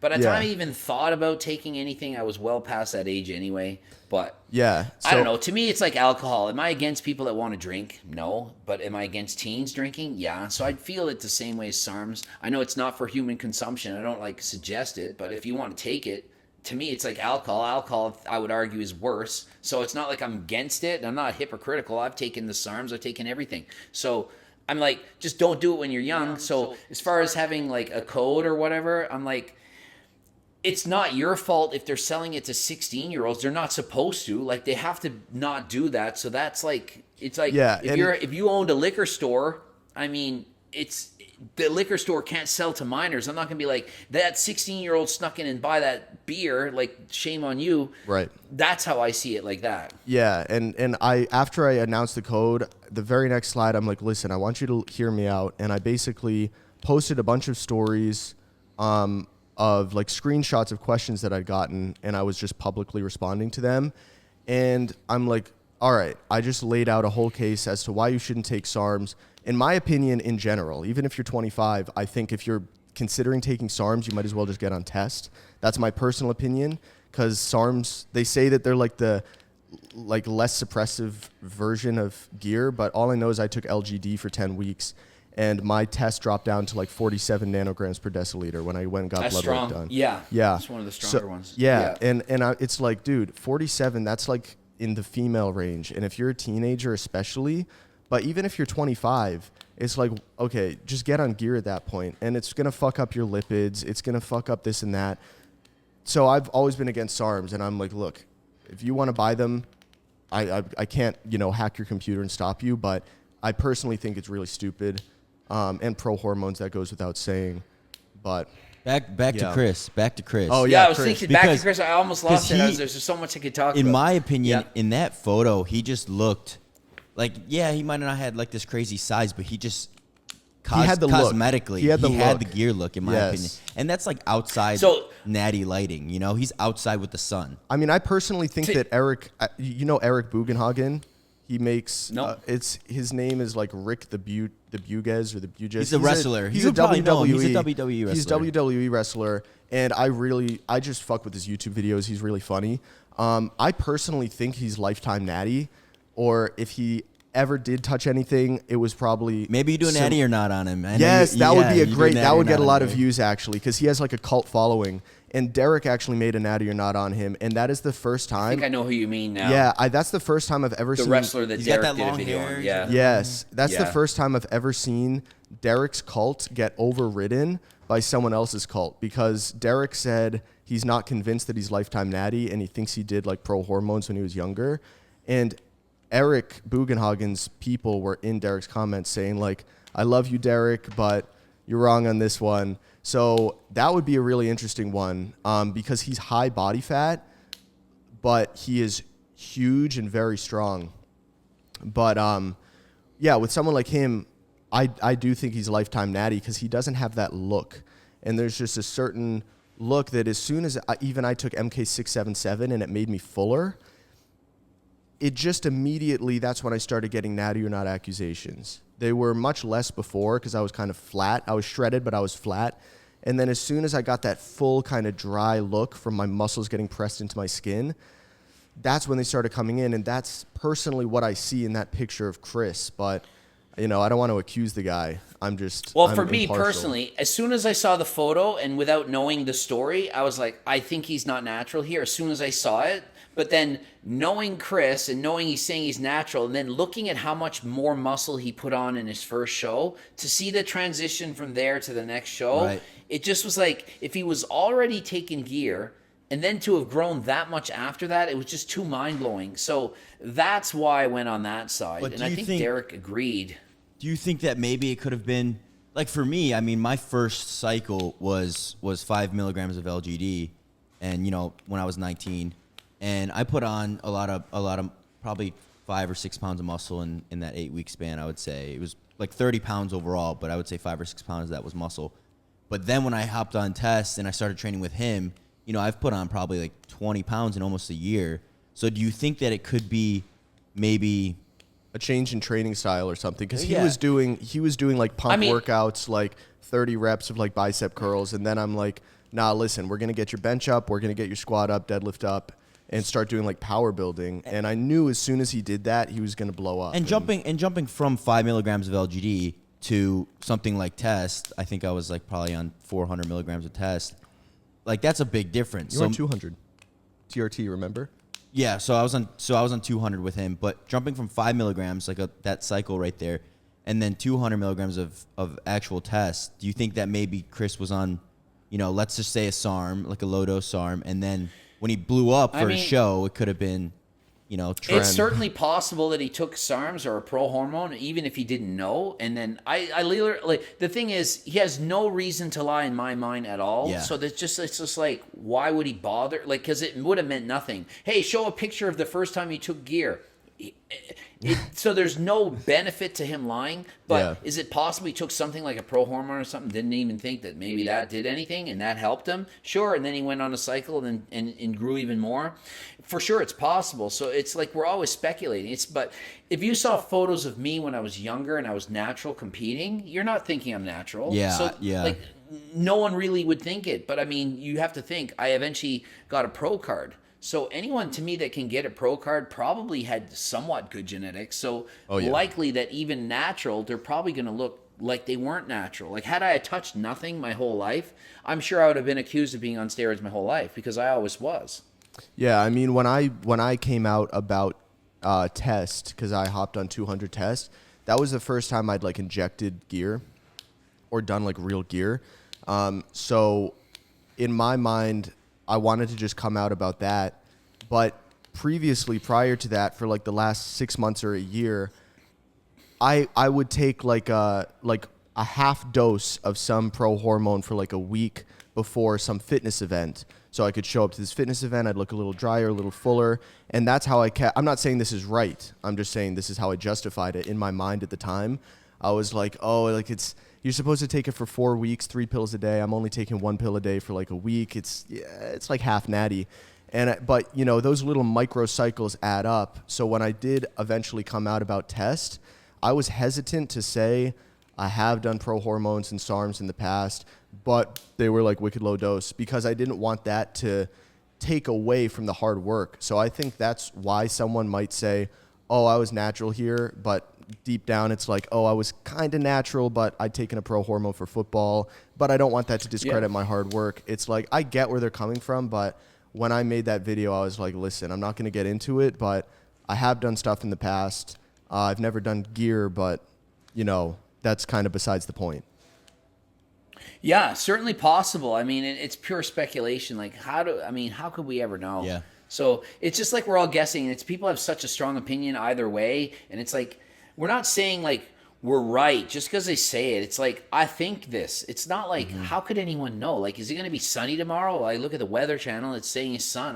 by the time I even thought about taking anything, I was well past that age anyway. But yeah, so, I don't know. To me, it's like alcohol. Am I against people that want to drink? No. But am I against teens drinking? Yeah. So I'd feel it the same way as SARMs. I know it's not for human consumption. I don't suggest it. But if you want to take it, to me, it's like alcohol. Alcohol, I would argue, is worse. So it's not like I'm against it. I'm not hypocritical. I've taken the SARMs. I've taken everything. So I'm like, just don't do it when you're young. So as far as having like a code or whatever, I'm like, it's not your fault if they're selling it to 16-year-olds. They're not supposed to. Like, they have to not do that. So that's like, it's like, if you owned a liquor store, I mean, the liquor store can't sell to minors. I'm not going to be like, that 16-year-old snuck in and buy that beer, like, shame on you. Right. That's how I see it, like that. Yeah, and after I announced the code, the very next slide, I'm like, listen, I want you to hear me out. And I basically posted a bunch of stories of like screenshots of questions that I'd gotten, and I was just publicly responding to them. And I'm like, all right, I just laid out a whole case as to why you shouldn't take SARMs. In my opinion, in general, even if you're 25, I think if you're considering taking SARMs, you might as well just get on test. That's my personal opinion, because SARMs, they say that they're like the less suppressive version of gear, but all I know is I took LGD for 10 weeks, and my test dropped down to like 47 nanograms per deciliter when I went and got blood work done. Yeah. Yeah. It's one of the stronger ones. Yeah. And it's like, dude, 47, that's like in the female range. And if you're a teenager especially, but even if you're 25, it's like, okay, just get on gear at that point. And it's going to fuck up your lipids. It's going to fuck up this and that. So I've always been against SARMs. And I'm like, look, if you want to buy them, I can't, hack your computer and stop you. But I personally think it's really stupid. And pro hormones, that goes without saying. But back to Chris. Oh yeah, yeah, I was thinking back to Chris. I almost lost it. There's just so much I could talk about. In my opinion, in that photo, he just looked like, he might not have had like this crazy size, but he just he had the cosmetically, look. He had the gear look, in my opinion. And that's like outside natty lighting, He's outside with the sun. I mean, I personally think that Eric, Eric Bugenhagen, he makes his name is like Rick the Buges or the Buges. He's a wrestler. He's a WWE. He's a WWE wrestler. He's a WWE wrestler, and I just fuck with his YouTube videos. He's really funny. I personally think he's lifetime natty, or if he ever did touch anything, it was probably maybe you do an natty or not on him. Yes, that would be a great. That would get a lot of views actually, because he has like a cult following. And Derek actually made a natty or not on him, and that is the first time. I think I know who you mean now. Yeah, that's the first time I've ever seen the wrestler that Derek got that did long a video hair. on. Yeah. Yes, that's the first time I've ever seen Derek's cult get overridden by someone else's cult, because Derek said he's not convinced that he's lifetime natty, and he thinks he did like pro hormones when he was younger. And Eric Bugenhagen's people were in Derek's comments saying like, "I love you, Derek, but you're wrong on this one." So that would be a really interesting one, because he's high body fat, but he is huge and very strong. But with someone like him, I do think he's a lifetime natty, because he doesn't have that look. And there's just a certain look that as soon as I took MK677 and it made me fuller, it just immediately, that's when I started getting natty or not accusations. They were much less before, because I was kind of flat. I was shredded, but I was flat. And then as soon as I got that full kind of dry look from my muscles getting pressed into my skin, that's when they started coming in. And that's personally what I see in that picture of Chris. But, I don't want to accuse the guy. I'm for me personally, as soon as I saw the photo and without knowing the story, I was like, I think he's not natural here as soon as I saw it. But then knowing Chris and knowing he's saying he's natural, and then looking at how much more muscle he put on in his first show, to see the transition from there to the next show, it just was like, if he was already taking gear and then to have grown that much after that, it was just too mind-blowing. So that's why I went on that side. But and I think Derek agreed. Do you think that maybe it could have been, like for me, I mean, my first cycle was 5 milligrams of LGD, and, when I was 19. And I put on a lot of probably 5 or 6 pounds of muscle in that 8-week span. I would say it was like 30 pounds overall, but I would say 5 or 6 pounds of that was muscle. But then when I hopped on tests and I started training with him, you know, I've put on probably like 20 pounds in almost a year. So do you think that it could be maybe a change in training style or something? Because Yeah. he was doing like pump workouts, like 30 reps of like bicep curls, and then I'm like, nah, listen, we're gonna get your bench up, we're gonna get your squat up, deadlift up, and start doing like power building. And I knew as soon as he did that, he was gonna blow up. And jumping from 5 milligrams of LGD to something like test, I think I was like probably on 400 milligrams of test. Like that's a big difference. You were on 200 TRT, remember? Yeah, so I was on 200 with him, but jumping from 5 milligrams, like that cycle right there, and then 200 milligrams of actual test. Do you think that maybe Chris was on, you know, let's just say a SARM, like a low dose SARM, and then when he blew up for a show, it could have been, you know, trend. It's certainly possible that he took SARMs or a pro hormone, even if he didn't know. And then I literally, like, the thing is, he has no reason to lie in my mind at all. Yeah. So it's just like, why would he bother? Like, because it would have meant nothing. Hey, show a picture of the first time you took gear. So there's no benefit to him lying, but is it possible he took something like a pro hormone or something, didn't even think that maybe that did anything and that helped him? Sure, and then he went on a cycle and grew even more. For sure, it's possible. So it's like we're always speculating. But if you saw photos of me when I was younger and I was natural competing, you're not thinking I'm natural. Yeah, so, yeah. Like, no one really would think it. But I mean, you have to think, I eventually got a pro card. So anyone to me that can get a pro card probably had somewhat good genetics. So likely that even natural, they're probably going to look like they weren't natural. Like had I touched nothing my whole life, I'm sure I would have been accused of being on steroids my whole life because I always was. Yeah, I mean, when I came out about test, because I hopped on 200 test, that was the first time I'd like injected gear or done like real gear. So in my mind, I wanted to just come out about that. But previously, prior to that, for like the last 6 months or a year, I would take like a half dose of some pro hormone for like a week before some fitness event. So I could show up to this fitness event, I'd look a little drier, a little fuller, and that's how I'm not saying this is right. I'm just saying this is how I justified it in my mind at the time. I was like, oh, like you're supposed to take it for 4 weeks, 3 pills a day. I'm only taking 1 pill a day for like a week. It's like half natty. But you know, those little micro cycles add up. So when I did eventually come out about test, I was hesitant to say I have done pro hormones and SARMs in the past, but they were like wicked low dose because I didn't want that to take away from the hard work. So I think that's why someone might say, oh, I was natural here, but deep down it's like, oh, I was kind of natural, but I'd taken a pro hormone for football, but I don't want that to discredit my hard work. It's like, I get where they're coming from, but when I made that video, I was like, listen, I'm not going to get into it, but I have done stuff in the past. I've never done gear, but, you know, that's kind of besides the point. Yeah, certainly possible. I mean, it's pure speculation. Like, how could we ever know? Yeah. So it's just like we're all guessing. It's people have such a strong opinion either way, and it's like we're not saying like we're right just because they say it. It's like I think this. It's not like how could anyone know? Like, is it going to be sunny tomorrow? Well, I look at the Weather Channel. It's saying it's sun.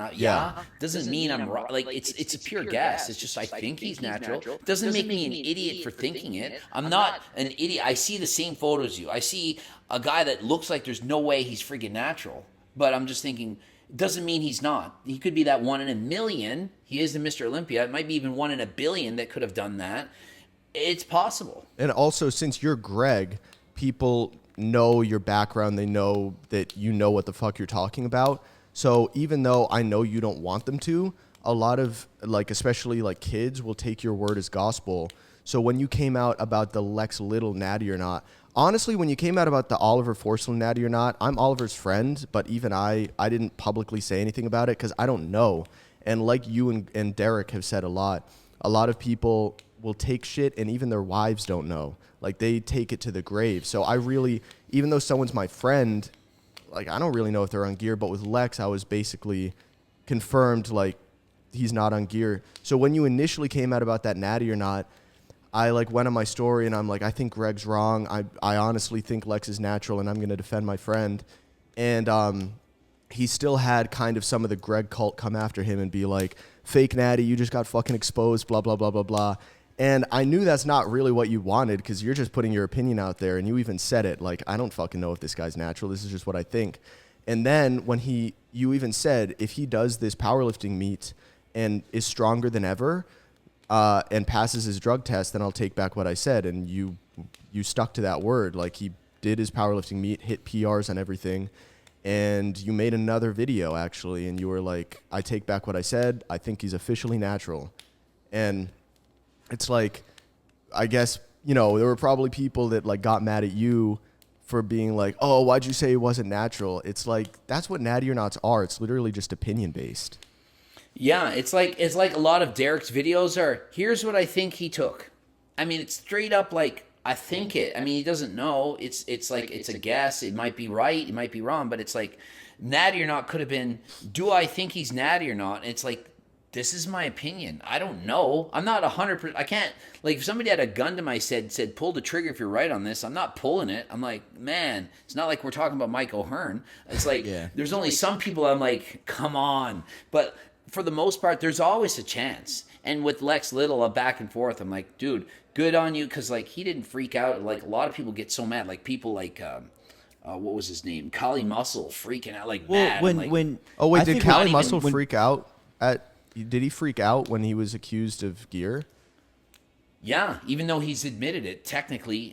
Doesn't mean I'm right. Like it's a pure guess. It's just I think he's natural. Doesn't make me an idiot for thinking it. I'm not an idiot. I see the same photos as you. I see a guy that looks like there's no way he's freaking natural. But I'm just thinking, it doesn't mean he's not. He could be that 1 in a million. He is the Mr. Olympia. It might be even 1 in a billion that could have done that. It's possible. And also, since you're Greg, people know your background. They know that you know what the fuck you're talking about. So even though I know you don't want them to, a lot of, like, especially like kids will take your word as gospel. So when you came out about the Lex Little natty or not, honestly, when you came out about the Oliver Forslund natty or not, I'm Oliver's friend, but even I didn't publicly say anything about it because I don't know. And like you and Derek have said a lot of people will take shit and even their wives don't know. Like, they take it to the grave. So I really, even though someone's my friend, like, I don't really know if they're on gear, but with Lex, I was basically confirmed, like, he's not on gear. So when you initially came out about that natty or not, I like went on my story and I'm like, I think Greg's wrong. I honestly think Lex is natural and I'm going to defend my friend. And he still had kind of some of the Greg cult come after him and be like, fake Natty, you just got fucking exposed, blah, blah, blah, blah, blah. And I knew that's not really what you wanted because you're just putting your opinion out there, and you even said it. Like, I don't fucking know if this guy's natural. This is just what I think. And then when you even said if he does this powerlifting meet and is stronger than ever and passes his drug test, then I'll take back what I said. And you stuck to that word. Like, he did his powerlifting meet, hit PRs on everything. And you made another video, actually, and you were like, I take back what I said. I think he's officially natural. And it's like, I guess, you know, there were probably people that like got mad at you for being like, oh, why'd you say it wasn't natural? It's like, that's what natty or nots are. It's literally just opinion based. Yeah, it's like a lot of Derek's videos are, here's what I think he took. I mean, it's straight up like, I think it. I mean, he doesn't know. It's like, it's a guess. It might be right. It might be wrong. But it's like, natty or not could have been, do I think he's natty or not? And it's like, this is my opinion. I don't know. I'm not 100%. I can't, like, if somebody had a gun to my head, said, pull the trigger if you're right on this, I'm not pulling it. I'm like, man, it's not like we're talking about Mike O'Hearn. It's like, there's only some people I'm like, come on. But for the most part, there's always a chance. And with Lex Little, back and forth, I'm like, dude, good on you. Because, like, he didn't freak out. Like, a lot of people get so mad. Like, people like, what was his name? Kali Muscle freaking out like mad. Did Kali Muscle freak out did he freak out when he was accused of gear? Yeah, even though he's admitted it technically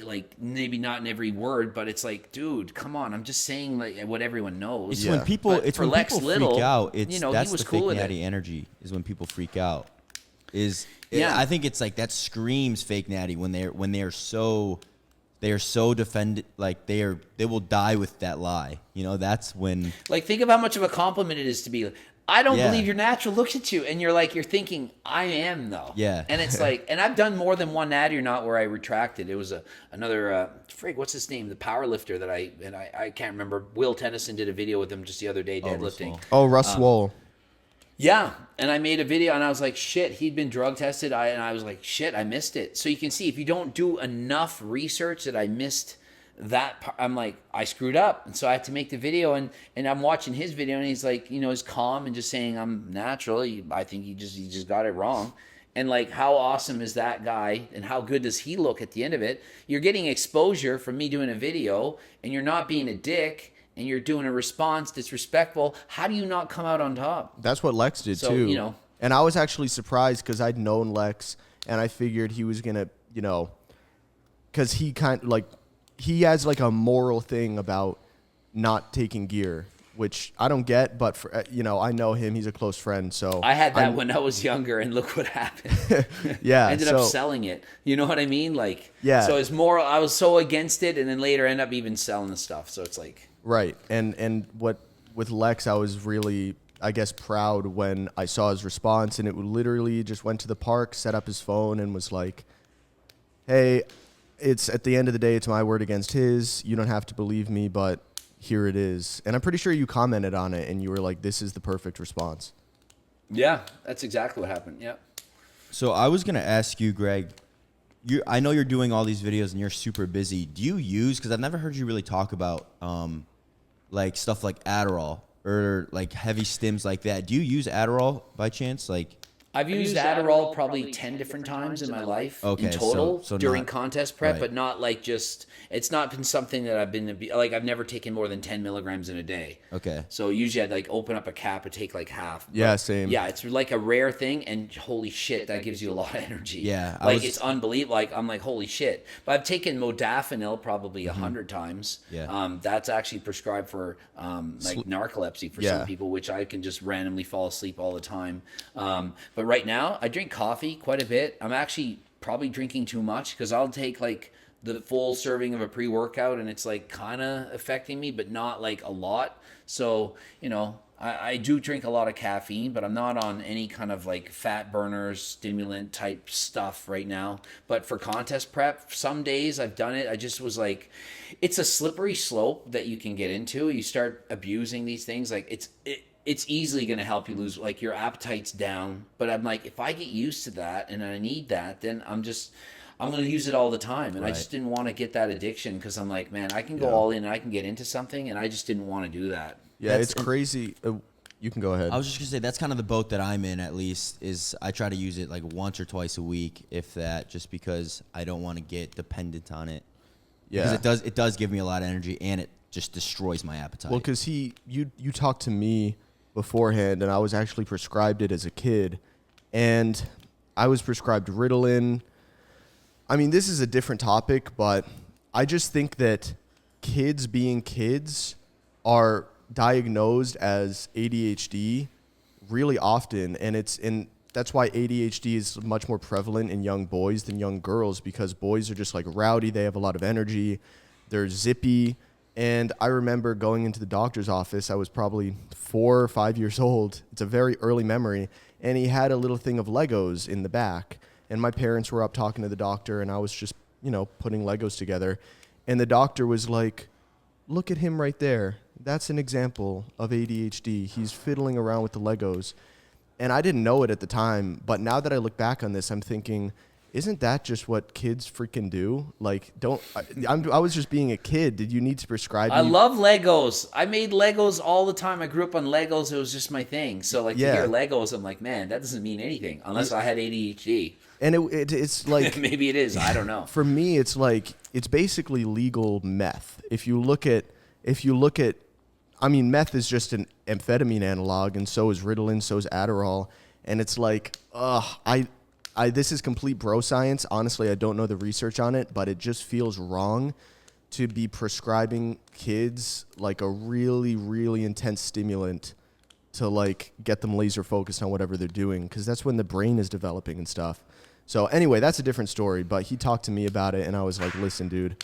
like maybe not in every word, but it's like, dude, come on, I'm just saying like what everyone knows. It's when people Lex Little, freak out. It's you know, that's he was the cool fake with natty it. energy is when people freak out. I think it's like that screams fake natty when they are so defended, like they will die with that lie. You know, that's when, like, think of how much of a compliment it is to be like, I don't believe you're natural. Look at you. And you're thinking, I am, though. Yeah. And it's like, and I've done more than one natty or not where I retracted. It was another, what's his name? The power lifter that I can't remember. Will Tennyson did a video with him just the other day, deadlifting. Russ Swole. Yeah. And I made a video and I was like, shit, he'd been drug tested. And I was like, shit, I missed it. So you can see if you don't do enough research that I missed that, I'm like, I screwed up. And so I had to make the video, and I'm watching his video, and he's like, you know, he's calm and just saying I'm natural. I think he just got it wrong. And like, how awesome is that guy, and how good does he look at the end of it? You're getting exposure from me doing a video, and you're not being a dick, and you're doing a response that's respectful. How do you not come out on top? That's what Lex did too. You know, and I was actually surprised because I'd known Lex, and I figured he was gonna, you know, because he kind of like, he has like a moral thing about not taking gear, which I don't get, but for, you know, I know him, he's a close friend. So I had that when I was younger, and look what happened. Yeah. I ended up selling it. You know what I mean? Like, yeah. So it's more, I was so against it, and then later end up even selling the stuff. So it's like, right. And what with Lex, I was really, I guess, proud when I saw his response, and it literally just went to the park, set up his phone, and was like, hey, it's at the end of the day, it's my word against his. You don't have to believe me, but here it is. And I'm pretty sure you commented on it, and you were like, this is the perfect response. Yeah, that's exactly what happened. Yeah. So I was going to ask you, Greg, I know you're doing all these videos and you're super busy. Do you use, because I've never heard you really talk about like stuff like Adderall or like heavy stims like that. Do you use Adderall by chance? Like, I've used Adderall probably 10 different times in my life in total so during not, contest prep, right. But not like just, it's not been something that I've been, like I've never taken more than 10 milligrams in a day. Okay. So usually I'd like open up a cap and take like half. Yeah, same. Yeah, it's like a rare thing, and holy shit, that gives you a lot of energy. Yeah. Like it's unbelievable. Like I'm like, holy shit. But I've taken modafinil probably 100 times. Yeah. That's actually prescribed for like narcolepsy for some people, which I can just randomly fall asleep all the time. But right now I drink coffee quite a bit. I'm actually probably drinking too much because I'll take like the full serving of a pre-workout and it's like kind of affecting me, but not like a lot. So, you know, I do drink a lot of caffeine, but I'm not on any kind of like fat burners, stimulant type stuff right now. But for contest prep, some days I've done it. I just was like, it's a slippery slope that you can get into. You start abusing these things. Like it's easily going to help you lose, like your appetite's down. But I'm like, if I get used to that and I need that, then I'm going to use it all the time. And I just didn't want to get that addiction because I'm like, man, I can go all in and I can get into something. And I just didn't want to do that. Yeah, it's crazy. You can go ahead. I was just gonna say that's kind of the boat that I'm in. At least is I try to use it like once or twice a week, if that, just because I don't want to get dependent on it. Yeah, because it does give me a lot of energy, and it just destroys my appetite. Well, because you talked to me beforehand, and I was actually prescribed it as a kid, and I was prescribed Ritalin. I mean, this is a different topic, but I just think that kids being kids are diagnosed as ADHD really often, and that's why ADHD is much more prevalent in young boys than young girls, because boys are just like rowdy, they have a lot of energy, they're zippy. And I remember going into the doctor's office, I was probably 4 or 5 years old. It's a very early memory, and he had a little thing of Legos in the back, and my parents were up talking to the doctor, and I was just, putting Legos together, and the doctor was like, look at him right there. That's an example of ADHD. He's fiddling around with the Legos. And I didn't know it at the time, but now that I look back on this, I'm thinking, isn't that just what kids freaking do? Like, I was just being a kid. Did you need to prescribe me? I love Legos. I made Legos all the time. I grew up on Legos. It was just my thing. So, to hear Legos, I'm like, man, that doesn't mean anything unless I had ADHD. And it's like... Maybe it is. I don't know. For me, it's like, it's basically legal meth. If you look at, I mean, meth is just an amphetamine analog, and so is Ritalin, so is Adderall. And it's like, this is complete bro science. Honestly, I don't know the research on it, but it just feels wrong to be prescribing kids like a really, really intense stimulant to like get them laser focused on whatever they're doing, because that's when the brain is developing and stuff. So anyway, that's a different story, but he talked to me about it, and I was like, listen, dude,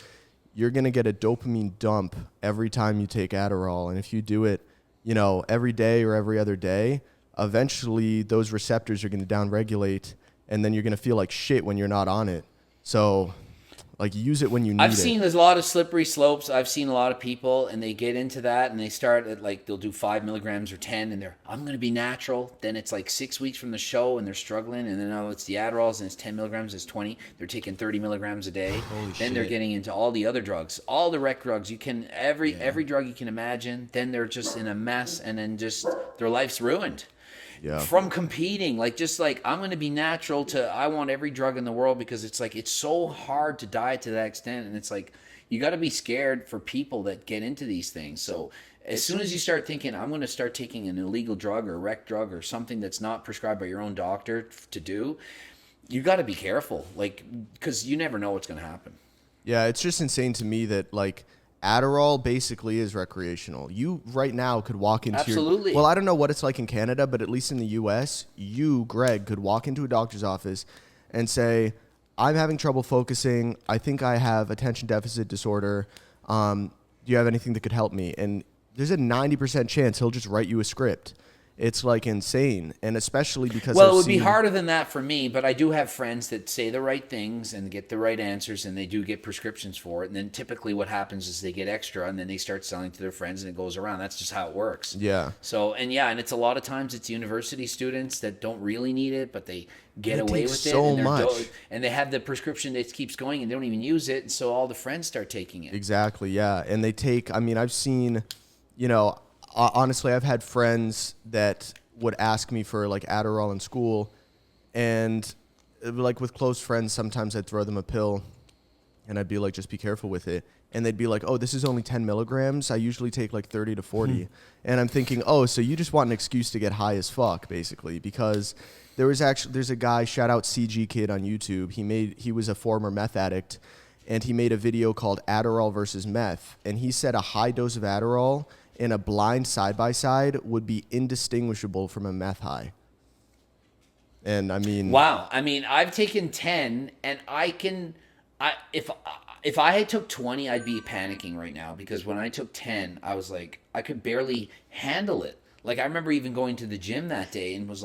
you're going to get a dopamine dump every time you take Adderall, and if you do it, every day or every other day, eventually those receptors are going to downregulate, and then you're going to feel like shit when you're not on it. So, use it when you need it. I've seen there's a lot of slippery slopes. I've seen a lot of people, and they get into that, and they start at, they'll do 5 milligrams or 10, and I'm going to be natural. Then it's 6 weeks from the show, and they're struggling, and then now it's the Adderalls, and it's 10 milligrams, it's 20. They're taking 30 milligrams a day. Holy then shit. They're getting into all the other drugs, all the rec drugs. You can, every drug you can imagine. Then they're just in a mess, and then just their life's ruined. Yeah. From competing, I'm going to be natural to I want every drug in the world, because it's so hard to diet to that extent, and it's you got to be scared for people that get into these things. So as soon as you start thinking I'm going to start taking an illegal drug or a rec drug or something that's not prescribed by your own doctor to do, you got to be careful, because you never know what's going to happen. Yeah, it's just insane to me that Adderall basically is recreational. You right now could walk into Absolutely. Well, I don't know what it's like in Canada, but at least in the U.S., you, Greg, could walk into a doctor's office and say, I'm having trouble focusing. I think I have attention deficit disorder. Do you have anything that could help me? And there's a 90% chance he'll just write you a script. It's insane, and especially because it would be harder than that for me, but I do have friends that say the right things and get the right answers, and they do get prescriptions for it. And then typically what happens is they get extra, and then they start selling to their friends, and it goes around. That's just how it works. Yeah. So, and it's a lot of times it's university students that don't really need it, but they get away with it. So much. And they have the prescription that keeps going, and they don't even use it, and so all the friends start taking it. Exactly, yeah. And they take, I've seen, honestly, I've had friends that would ask me for Adderall in school, and with close friends, sometimes I'd throw them a pill, and I'd be like, just be careful with it. And they'd be like, oh, this is only 10 milligrams. I usually take 30 to 40. And I'm thinking, oh, so you just want an excuse to get high as fuck, basically, because there's a guy, shout out CG Kid on YouTube. He was a former meth addict, and he made a video called Adderall versus Meth, and he said a high dose of Adderall in a blind side-by-side would be indistinguishable from a meth high. And wow. I've taken 10, and if I had took 20, I'd be panicking right now, because when I took 10, I was I could barely handle it. I remember even going to the gym that day and was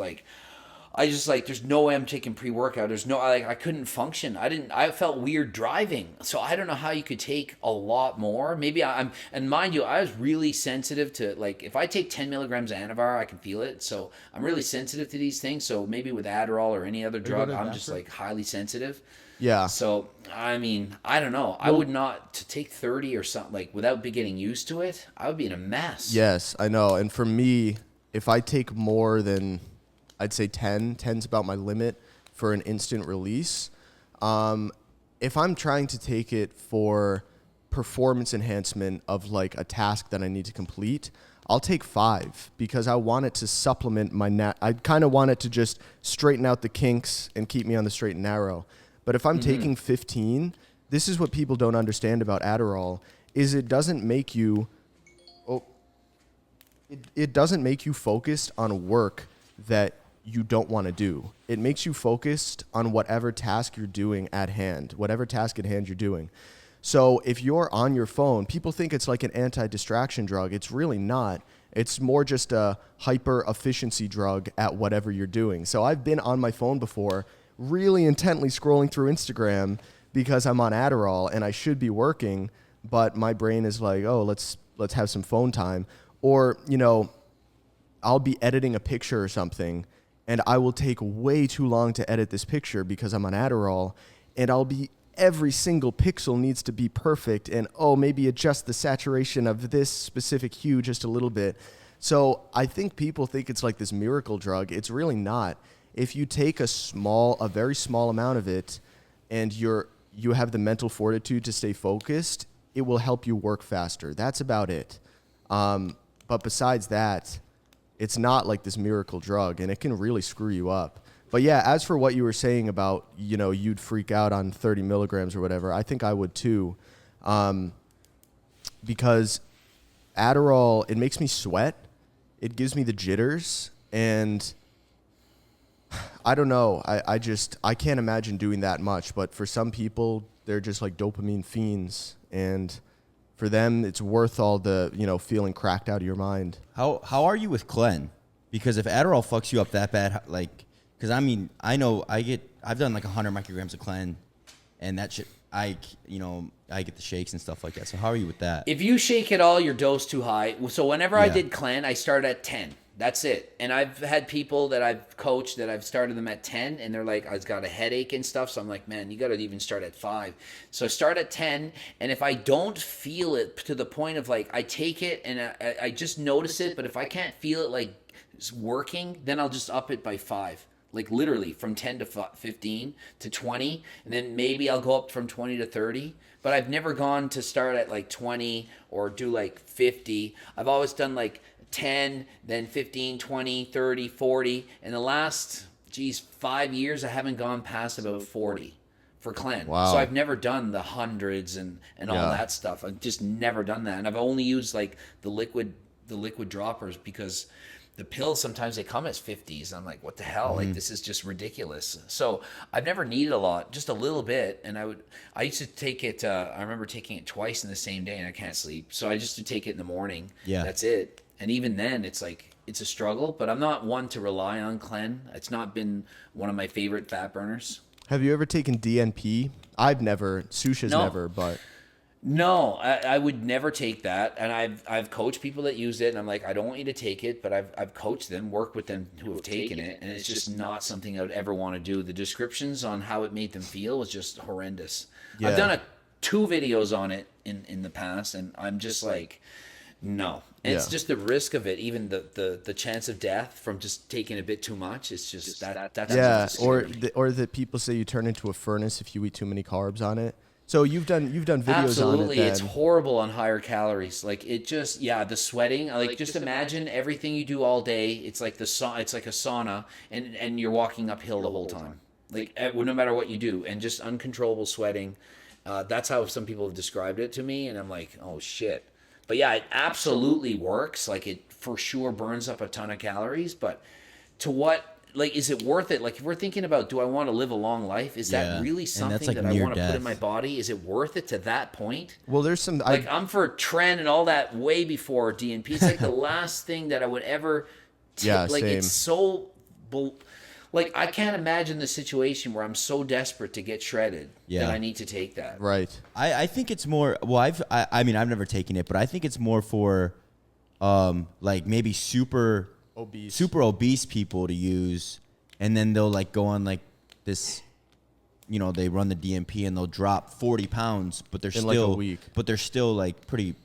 there's no way I'm taking pre-workout. There's no, I couldn't function. I felt weird driving. So I don't know how you could take a lot more. Maybe and mind you, I was really sensitive to, if I take 10 milligrams of Anabar, I can feel it. So I'm really sensitive to these things. So maybe with Adderall or any other drug, I'm just highly sensitive. Yeah. So, I don't know. I would not, to take 30 or something, without getting used to it, I would be in a mess. Yes, I know. And for me, if I take more than, I'd say 10's about my limit for an instant release. If I'm trying to take it for performance enhancement of like a task that I need to complete, I'll take 5 because I want it to supplement my I kind of want it to just straighten out the kinks and keep me on the straight and narrow. But if I'm taking 15, this is what people don't understand about Adderall, is it doesn't make you it doesn't make you focused on work that you don't want to do. It makes you focused on whatever task you're doing at hand, whatever task at hand you're doing. So if you're on your phone, people think it's like an anti-distraction drug. It's really not. It's more just a hyper efficiency drug at whatever you're doing. So I've been on my phone before, really intently scrolling through Instagram because I'm on Adderall and I should be working, but my brain is like, oh, let's have some phone time. Or, you know, I'll be editing a picture or something and I will take way too long to edit this picture because I'm on Adderall, and every single pixel needs to be perfect, and maybe adjust the saturation of this specific hue just a little bit. So I think people think it's like this miracle drug. It's really not. If you take a very small amount of it and you have the mental fortitude to stay focused, it will help you work faster. That's about it. But besides that, it's not like this miracle drug, and it can really screw you up. But yeah, as for what you were saying about, you know, you'd freak out on 30 milligrams or whatever, I think I would too. Because Adderall, it makes me sweat. It gives me the jitters. And I don't know. I can't imagine doing that much. But for some people, they're just like dopamine fiends. And for them, it's worth all the, you know, feeling cracked out of your mind. How are you with Clen? Because if Adderall fucks you up that bad, like, because I mean, I've done like 100 micrograms of Clen, and that shit, I get the shakes and stuff like that. So how are you with that? If you shake at all, your dose too high. So whenever I did Clen, I started at 10. That's it. And I've had people that I've coached that I've started them at 10, and they're like, I've got a headache and stuff. So I'm like, man, you got to even start at 5. So I start at 10, and if I don't feel it to the point of like, I take it and I just notice it, but if I can't feel it like it's working, then I'll just up it by 5. Like literally from 10 to 15 to 20, and then maybe I'll go up from 20 to 30. But I've never gone to start at like 20 or do like 50. I've always done like 10, then 15, 20, 30, 40. In the last, 5 years, I haven't gone past about 40 for Clen. Wow. So I've never done the hundreds and all that stuff. I've just never done that. And I've only used like the liquid droppers because the pills, sometimes they come as 50s. I'm like, what the hell? Like, this is just ridiculous. So I've never needed a lot, just a little bit. And I used to take it, I remember taking it twice in the same day, and I can't sleep. So I just to take it in the morning. Yeah. That's it. And even then, it's like, it's a struggle. But I'm not one to rely on Clen. It's not been one of my favorite fat burners. Have you ever taken DNP? I've never. Susha's never, but... No, I would never take that, and I've coached people that use it, and I'm like, I don't want you to take it, but I've coached them, worked with them who have taken it, and it's just not something I would ever want to do. The descriptions on how it made them feel was just horrendous. Yeah. I've done 2 videos on it in the past, and I'm just like, no. And it's just the risk of it, even the chance of death from just taking a bit too much. It's just that's or that people say you turn into a furnace if you eat too many carbs on it. So you've done videos Absolutely. on it. Then. It's horrible on higher calories. Like it just the sweating. Like just imagine everything you do all day. It's like it's like a sauna, and you're walking uphill the whole time. Like no matter what you do, and just uncontrollable sweating. That's how some people have described it to me, and I'm like, oh shit. But yeah, it absolutely works. Like it for sure burns up a ton of calories. But to what? Like, is it worth it? Like, if we're thinking about, do I want to live a long life? Is that really something like that I want to put in my body? Is it worth it to that point? Well, there's some... I'm for Tren and all that way before DNP. It's like the last thing that I would ever take. Yeah, like, same. It's so... Like, I can't imagine the situation where I'm so desperate to get shredded that I need to take that. Right. I think it's more... Well, I've never taken it, but I think it's more for, like, maybe super obese people to use, and then they'll like go on like this, you know, they run the DNP and they'll drop 40 pounds, but they're still like a week. But they're still like pretty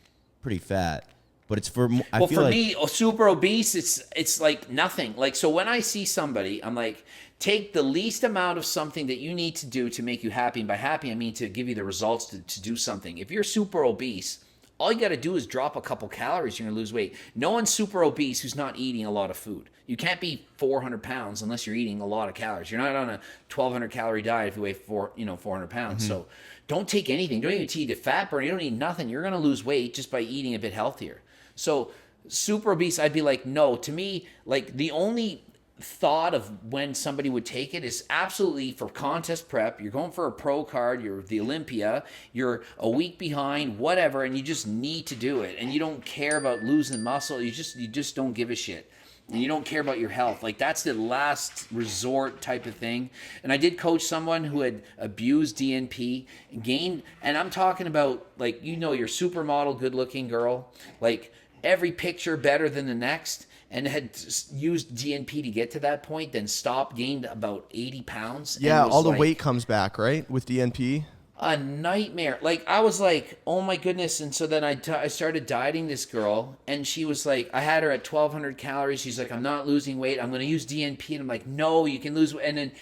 fat. But it's for I Well, feel for like, me, super obese, it's like nothing. Like, so when I see somebody, I'm like, take the least amount of something that you need to do to make you happy. And by happy, I mean to give you the results to do something. If you're super obese, all you got to do is drop a couple calories, you're going to lose weight. No one's super obese who's not eating a lot of food. You can't be 400 pounds unless you're eating a lot of calories. You're not on a 1,200 calorie diet if you weigh 400 pounds. So don't take anything. Don't even eat a fat burn. You don't eat nothing. You're going to lose weight just by eating a bit healthier. So super obese, I'd be like, no. To me, like the only thought of when somebody would take it is absolutely for contest prep. You're going for a pro card, you're the Olympia, you're a week behind, whatever, and you just need to do it. And you don't care about losing muscle. You just don't give a shit. And you don't care about your health. Like, that's the last resort type of thing. And I did coach someone who had abused DNP, gained, and I'm talking about, like, your supermodel, good-looking girl, like, every picture better than the next, and had used DNP to get to that point, then stopped, gained about 80 pounds. Yeah, all the weight comes back, right, with DNP? A nightmare. Like, I was like, oh my goodness. And so then I started dieting this girl, and she was like, I had her at 1,200 calories. She's like, I'm not losing weight. I'm going to use DNP. And I'm like, no, you can lose weight. And then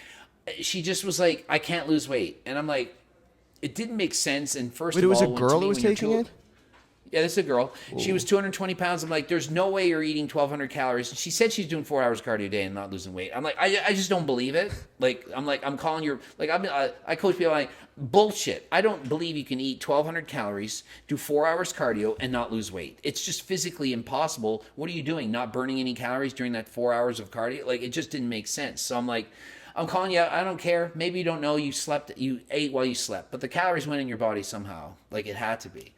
she just was like, I can't lose weight. And I'm like, it didn't make sense. And first Wait, of it was all, a girl who was taking it? Yeah, this is a girl. Whoa. She was 220 pounds. I'm like, there's no way you're eating 1,200 calories. She said she's doing 4 hours cardio a day and not losing weight. I'm like, I just don't believe it. Like, I'm calling your, like, I coach people like, bullshit. I don't believe you can eat 1,200 calories, do 4 hours cardio, and not lose weight. It's just physically impossible. What are you doing? Not burning any calories during that 4 hours of cardio? Like, it just didn't make sense. So I'm like, I'm calling you out. I don't care. Maybe you don't know you ate while you slept, but the calories went in your body somehow. Like, it had to be.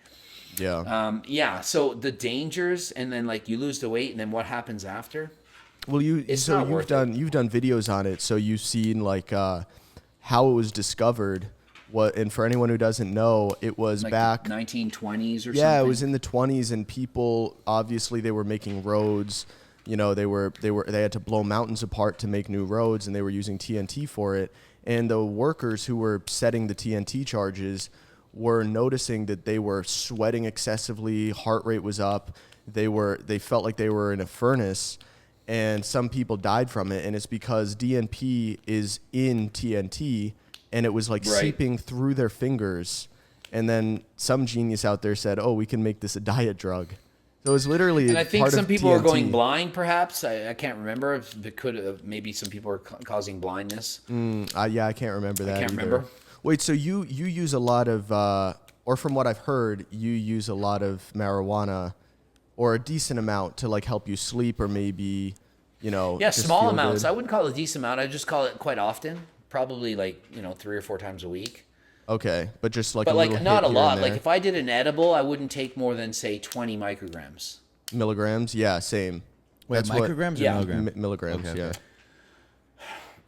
Yeah. So the dangers, and then like you lose the weight, and then what happens after? Well, you've done videos on it, so you've seen like how it was discovered. And for anyone who doesn't know, it was like back 1920s or something. Yeah, it was in the 20s, and people obviously they were making roads. They had to blow mountains apart to make new roads, and they were using TNT for it. And the workers who were setting the TNT charges were noticing that they were sweating excessively, heart rate was up, they felt like they were in a furnace, and some people died from it. And it's because DNP is in TNT, and it was like seeping through their fingers. And then some genius out there said, oh, we can make this a diet drug. So it was literally and I think part some of people TNT. are going blind, perhaps. I can't remember. It could have, maybe some people are causing blindness. Yeah, I can't remember that. I can't remember. Wait, so you use a lot of, or from what I've heard, you use a lot of marijuana, or a decent amount to like help you sleep, or maybe, Yeah, just small feel amounts. good. I wouldn't call it a decent amount. I just call it quite often, probably like 3 or 4 times a week. Okay, but just like but a like little not hit a here lot. and Like there. if I did an edible, I wouldn't take more than say 20 micrograms. Milligrams, yeah, same. Wait, That's micrograms or yeah. milligrams? Milligrams, Okay, yeah. okay.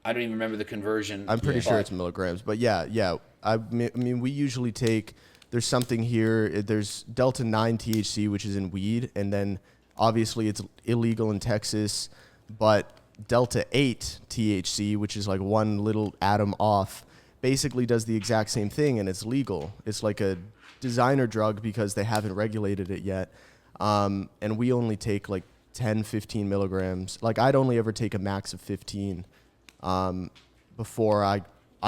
I don't even remember the conversion. I'm pretty sure it's milligrams, but yeah. I mean, we usually take. There's something here. There's Delta 9 THC, which is in weed, and then obviously it's illegal in Texas. But Delta 8 THC, which is like one little atom off, basically does the exact same thing, and it's legal. It's like a designer drug because they haven't regulated it yet. And we only take like 10, 15 milligrams. Like I'd only ever take a max of 15 before I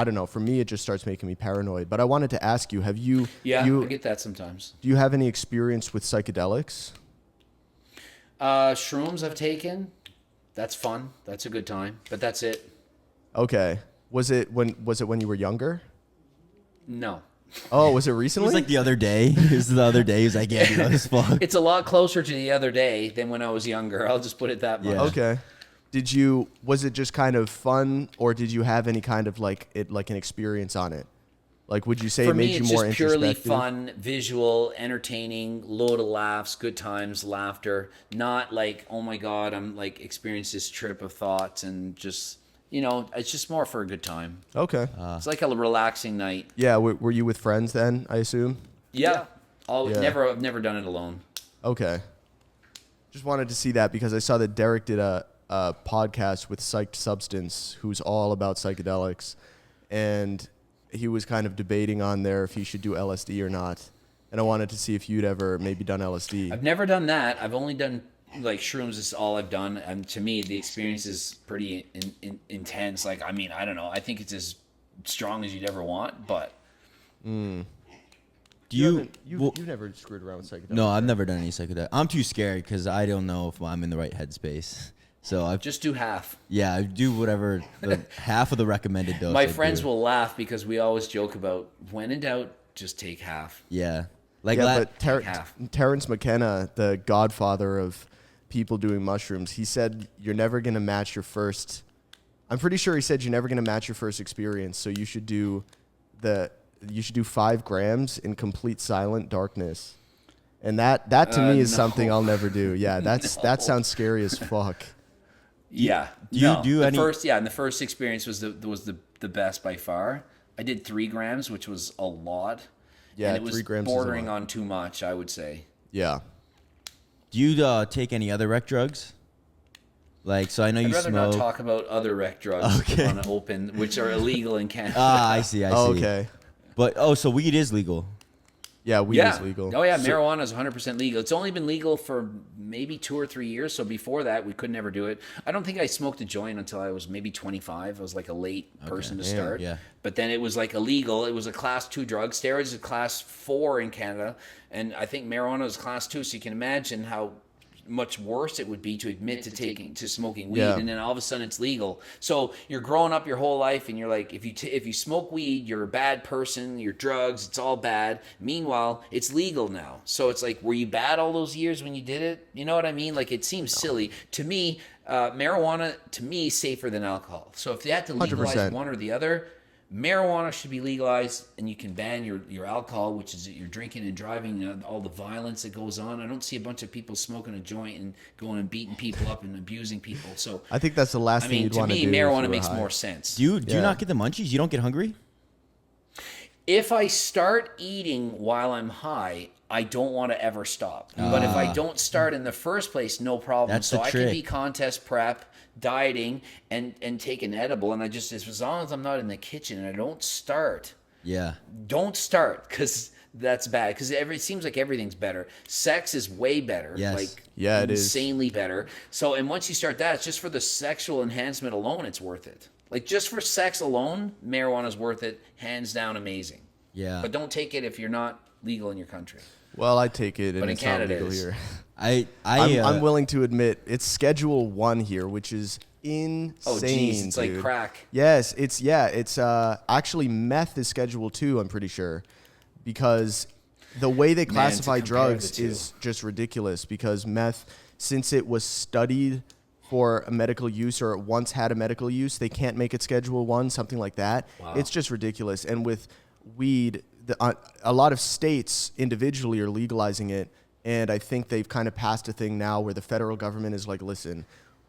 don't know. For me, it just starts making me paranoid. But I wanted to ask you, have you... Yeah, I get that sometimes. Do you have any experience with psychedelics? Shrooms I've taken. That's fun. That's a good time. But that's it. Okay. Was it when you were younger? No. Oh, was it It recently? was like the other day. It was the other day. He was like, yeah, this fuck. It's a lot closer to the other day than when I was younger. I'll just put it that much. Yeah. Okay. Was it just kind of fun, or did you have any kind of like an experience on it? Like, would you say For it made me, you it's more just purely introspective? fun, visual, entertaining, load of laughs, good times, laughter. Not like, oh my God, I'm like experienced this trip of thoughts and just, it's just more for a good time. Okay. It's like a relaxing night. Yeah. Were you with friends then, I assume? Yeah. Yeah. I've never done it alone. Okay. Just wanted to see that because I saw that Derek did a podcast with Psyched Substance, who's all about psychedelics, and he was kind of debating on there if he should do LSD or not. and I wanted to see if you'd ever maybe done LSD. I've never done that. I've only done like shrooms is all I've done, and to me the experience is pretty intense. Like, I mean, I don't know. I think it's as strong as you'd ever want, but. You've never screwed around with psychedelics? No, I've never done any psychedelic. I'm too scared because I don't know if I'm in the right headspace. So I just do half. Yeah, I do whatever half of the recommended dose. My friends will laugh because we always joke about when in doubt, just take half. Yeah, but Terrence McKenna, the godfather of people doing mushrooms, he said you're never gonna match your first. I'm pretty sure he said you're never gonna match your first experience. So you should do 5 grams in complete silent darkness, and that to me is something I'll never do. Yeah, that sounds scary as fuck. Yeah. Do you do any? And the first experience was the best by far. I did 3 grams, which was a lot. Yeah, and it was 3 grams bordering on too much, I would say. Yeah. Do you take any other rec drugs? Like, so I know you smoke. I'd rather not talk about other rec drugs on an open, which are illegal in Canada. I see. Okay. But so weed is legal. Yeah, weed is legal. Oh yeah, marijuana is 100% legal. It's only been legal for maybe 2 or 3 years. So before that, we could never do it. I don't think I smoked a joint until I was maybe 25. I was like a late person to start. Yeah. But then it was like illegal. It was a class 2 drug. Steroids is class 4 in Canada, and I think marijuana is class 2. So you can imagine how much worse it would be to admit to smoking weed, and then all of a sudden it's legal. So you're growing up your whole life, and you're like, if you smoke weed, you're a bad person. Your drugs, it's all bad. Meanwhile, it's legal now. So it's like, were you bad all those years when you did it? You know what I mean? Like, it seems silly to me. Marijuana to me is safer than alcohol. So if they had to legalize 100%. one or the other, marijuana should be legalized, and you can ban your alcohol, which is your drinking and driving, all the violence that goes on. I don't see a bunch of people smoking a joint and going and beating people up and abusing people. So I think that's the last thing you'd want to do. To me, marijuana makes more sense. Do you not get the munchies? You don't get hungry? If I start eating while I'm high, I don't want to ever stop. But if I don't start in the first place, no problem. That's the I trick. can be contest prep, dieting, and take an edible, and I just, as long as I'm not in the kitchen and I don't start. Yeah. Don't start, because that's bad. Because it seems like everything's better. Sex is way better. Yes. Like, yeah, it is insanely better. So, and once you start that, it's just for the sexual enhancement alone, it's worth it. Like, just for sex alone, marijuana is worth it. Hands down, amazing. Yeah. But don't take it if you're not legal in your country. Well, I take it, and it's not Canada legal is. here. I'm willing to admit it's Schedule 1 here, which is insane. Oh, geez, it's dude. like crack. Yes, it's actually meth is Schedule 2. I'm pretty sure, because the way they classify drugs is just ridiculous. Because meth, since it was studied for a medical use, or it once had a medical use, they can't make it Schedule 1, something like that. Wow. It's just ridiculous. And with weed, a lot of states individually are legalizing it, and I think they've kind of passed a thing now where the federal government is like, listen,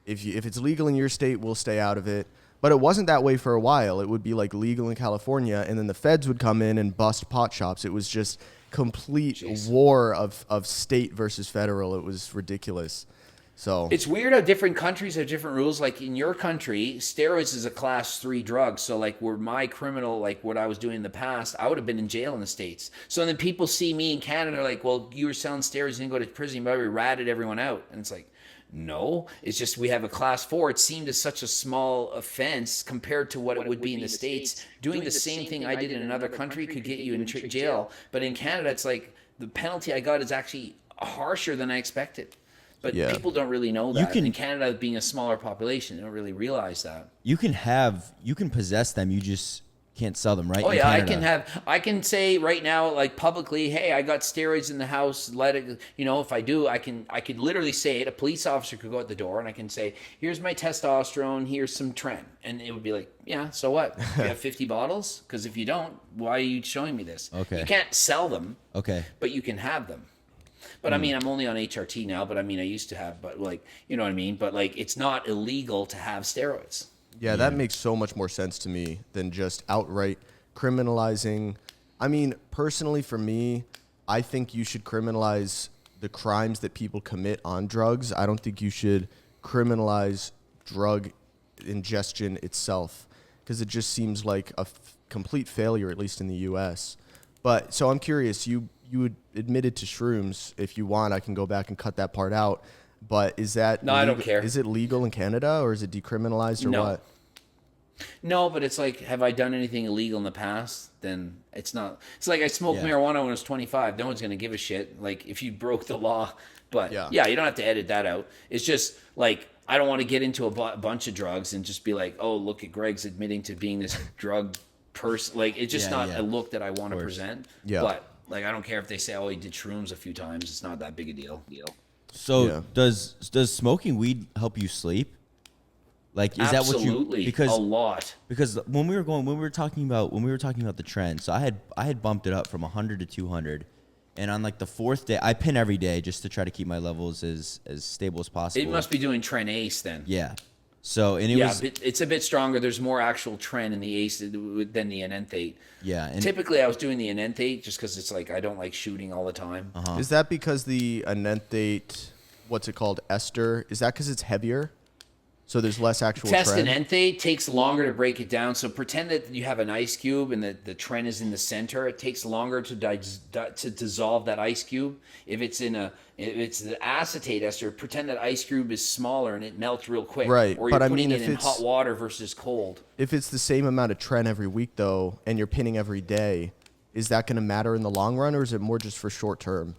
if it's legal in your state, we'll stay out of it. But it wasn't that way for a while. It would be like legal in California, and then the feds would come in and bust pot shops. It was just complete war of state versus federal. It was ridiculous. So it's weird how different countries have different rules. Like in your country, steroids is a class 3 drug. So like where my criminal, like what I was doing in the past, I would have been in jail in the States. So then people see me in Canada like, well, you were selling steroids, you didn't go to prison, you probably ratted everyone out. And it's like, no, it's just we have a class 4. It seemed as such a small offense compared to what it would be in the States. Doing the same thing I did in another country could get you in jail. But in Canada, it's like the penalty I got is actually harsher than I expected. But people don't really know that. In Canada, being a smaller population, they don't really realize that. You can possess them. You just can't sell them, right? Oh yeah, I can say right now, like publicly, hey, I got steroids in the house. Let it, if I do, I could literally say it. A police officer could go at the door and I can say, here's my testosterone, here's some Tren, and it would be like, yeah, so what? You have 50 bottles? Because if you don't, why are you showing me this? Okay. You can't sell them. Okay. But you can have them. But I mean, I'm only on HRT now, but I mean, I used to have, but like, you know what I mean? But like, it's not illegal to have steroids. Yeah, that makes so much more sense to me than just outright criminalizing. I mean, personally for me, I think you should criminalize the crimes that people commit on drugs. I don't think you should criminalize drug ingestion itself, because it just seems like a complete failure, at least in the U.S. But so I'm curious, you you admitted to shrooms. If you want, I can go back and cut that part out. But is that No, I don't care. Is it legal in Canada or is it decriminalized or No. what? No, but it's like, have I done anything illegal in the past? Then it's not. It's like I smoked marijuana when I was 25. No one's going to give a shit. Like, if you broke the law. But, yeah, you don't have to edit that out. It's just, like, I don't want to get into a bunch of drugs and just be like, oh, look at Greg's admitting to being this drug person. Like, it's just not a look that I want to present. Yeah. But, like, I don't care if they say, oh, he did shrooms a few times. It's not that big a deal. So does smoking weed help you sleep? Like, is Absolutely, that what you? Because a lot. Because when we were talking about the trend, so I had bumped it up from 100 to 200, and on like the fourth day, I pin every day just to try to keep my levels as stable as possible. It must be doing Tren Ace then. Yeah. So it's a bit stronger. There's more actual Tren in the Ace than the enanthate. Yeah. And typically, I was doing the enanthate just because it's like I don't like shooting all the time. Is that because the enanthate, what's it called, ester? Is that because it's heavier? So there's less actual Test trend? enanthate takes longer to break it down. So pretend that you have an ice cube and the Tren is in the center. It takes longer to dissolve that ice cube. If it's the acetate ester, pretend that ice cube is smaller and it melts real quick. Right. Or you're But I putting mean, it if in it's- hot water versus cold. If it's the same amount of trend every week, though, and you're pinning every day, is that going to matter in the long run, or is it more just for short term?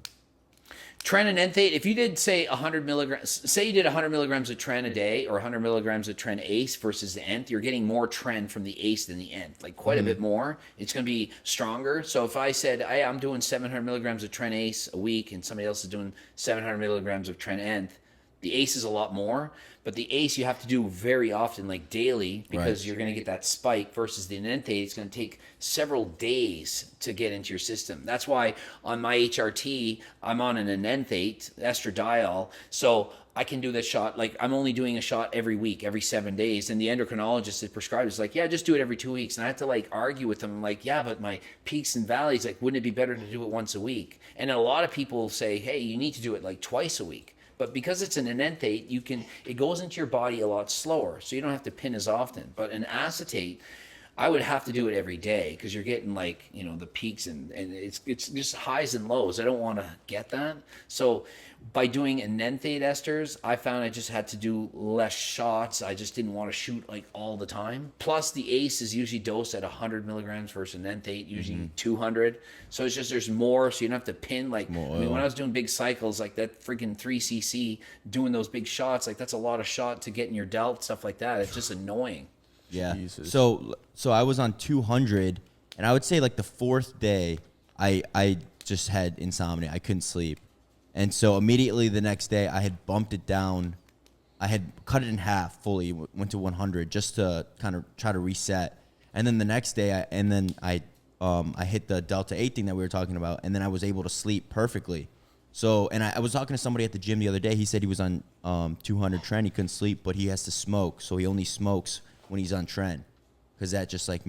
Tren and enanthate, if you did, say, 100 milligrams, say you did 100 milligrams of Tren a day or 100 milligrams of Tren Ace versus the nth, you're getting more Tren from the Ace than the nth, like quite a bit more. It's going to be stronger. So if I said, hey, I'm doing 700 milligrams of Tren Ace a week and somebody else is doing 700 milligrams of Tren nth, the Ace is a lot more, but the Ace you have to do very often, like daily, because you're going to get that spike versus the enanthate. It's going to take several days to get into your system. That's why on my HRT, I'm on an enanthate, estradiol, so I can do this shot. Like, I'm only doing a shot every week, every 7 days, and the endocrinologist that prescribed is like, yeah, just do it every 2 weeks. And I have to like argue with them, like, yeah, but my peaks and valleys, like, wouldn't it be better to do it once a week? And a lot of people say, hey, you need to do it like twice a week. But because it's an enanthate, it goes into your body a lot slower, so you don't have to pin as often. But an acetate, I would have to do it every day because you're getting like, the peaks and it's just highs and lows. I don't want to get that. So by doing enanthate esters, I found I just had to do less shots. I just didn't want to shoot like all the time. Plus the Ace is usually dosed at 100 milligrams versus enanthate, usually 200. So it's just, there's more, so you don't have to pin like, when I was doing big cycles, like that freaking 3cc, doing those big shots, like that's a lot of shot to get in your delt, stuff like that. It's just annoying. Yeah. Jesus. So I was on 200, and I would say like the fourth day, I just had insomnia. I couldn't sleep, and so immediately the next day I had bumped it down. I had cut it in half fully, went to 100 just to kind of try to reset. And then the next day, I hit the Delta 8 thing that we were talking about, and then I was able to sleep perfectly. So, and I was talking to somebody at the gym the other day. He said he was on 200 Tren. He couldn't sleep, but he has to smoke, so he only smokes when he's on Tren, because that just like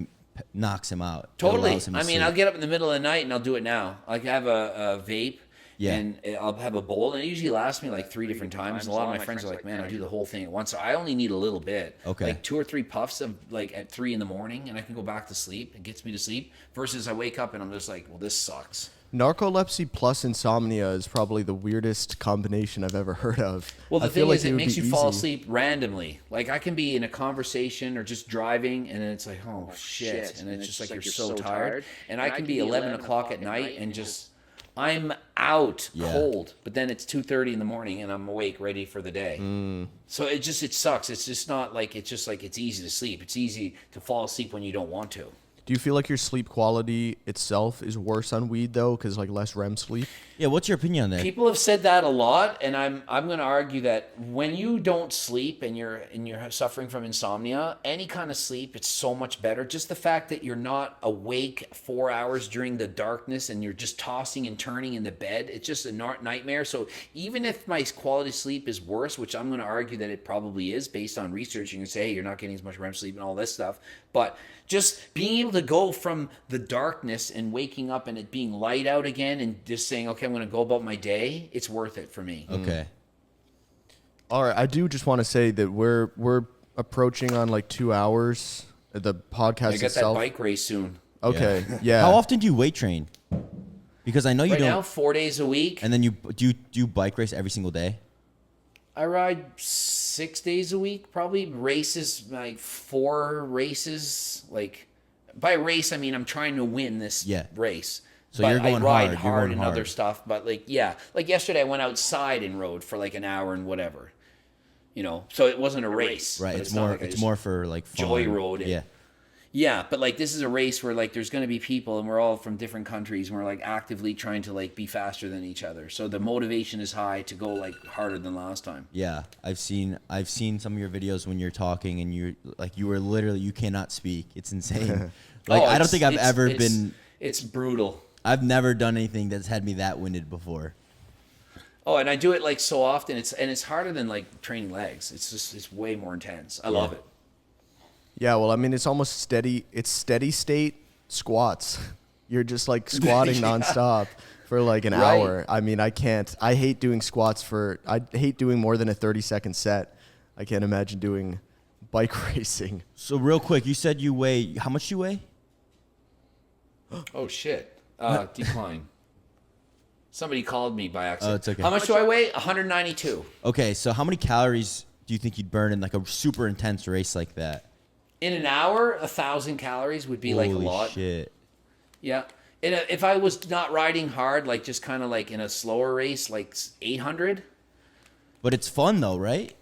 knocks him out. Totally. I mean, I'll get up in the middle of the night and I'll do it now. Like I have a vape. Yeah. And I'll have a bowl, and it usually lasts me like 3 different times. A lot of my friends are like, man, I do the whole thing at once. So I only need a little bit. Okay. Like 2 or 3 puffs of like at 3 in the morning, and I can go back to sleep. It gets me to sleep. Versus I wake up and I'm just like, well, this sucks. Narcolepsy plus insomnia is probably the weirdest combination I've ever heard of. Well, the I feel thing is, like it would makes be you fall easy. asleep randomly. Like I can be in a conversation or just driving, and then it's like, oh shit, and it's just like you're so tired. And I can be 11 o'clock at night and just, I'm out cold. But then it's 2:30 in the morning, and I'm awake, ready for the day. So it sucks. It's just not like it's easy to sleep. It's easy to fall asleep when you don't want to. Do you feel like your sleep quality itself is worse on weed though, because like less REM sleep? Yeah, what's your opinion on that? People have said that a lot, and I'm going to argue that when you don't sleep and you're suffering from insomnia, any kind of sleep, it's so much better. Just the fact that you're not awake 4 hours during the darkness and you're just tossing and turning in the bed, it's just a nightmare. So even if my quality of sleep is worse, which I'm going to argue that it probably is based on research, you can say, hey, you're not getting as much REM sleep and all this stuff, but just being able to go from the darkness and waking up and it being light out again and just saying, okay, I'm going to go about my day, it's worth it for me. Okay. All right, I do just want to say that we're approaching on like 2 hours. The podcast I got itself. that bike race soon. Okay, yeah. How often do you weight train? Because I know you Right don't. now, 4 days a week. And then do you bike race every single day? I ride 6 days a week, probably. Races, like 4 races. Like, by race, I mean I'm trying to win this race. So but you're going I ride hard. hard You're going and other hard. stuff. But like, yeah, like yesterday I went outside and rode for like an hour and whatever. You know, so it wasn't a race. Right. But It's not more. like I It's just more for like fun. joy rode it. Yeah. Yeah, but like this is a race where like there's going to be people and we're all from different countries and we're like actively trying to like be faster than each other. So the motivation is high to go like harder than last time. Yeah, I've seen some of your videos when you're talking and you were literally, you cannot speak. It's insane. Like I don't think I've ever been. It's brutal. I've never done anything that's had me that winded before. Oh, and I do it like so often. It's harder than like training legs. It's way more intense. I love it. Yeah, well, I mean, it's almost steady. It's steady state squats. You're just like squatting nonstop for like an hour. I mean, I can't. I hate doing squats I hate doing more than a 30-second set. I can't imagine doing bike racing. So real quick, you said you weigh. How much do you weigh? Oh shit! Decline. Somebody called me by accident. Oh, it's okay. How much do I weigh? 192. Okay, so how many calories do you think you'd burn in like a super intense race like that? In an hour, 1,000 calories would be like a lot. Shit. Yeah. If I was not riding hard, like just kind of like in a slower race, like 800. But it's fun though, right?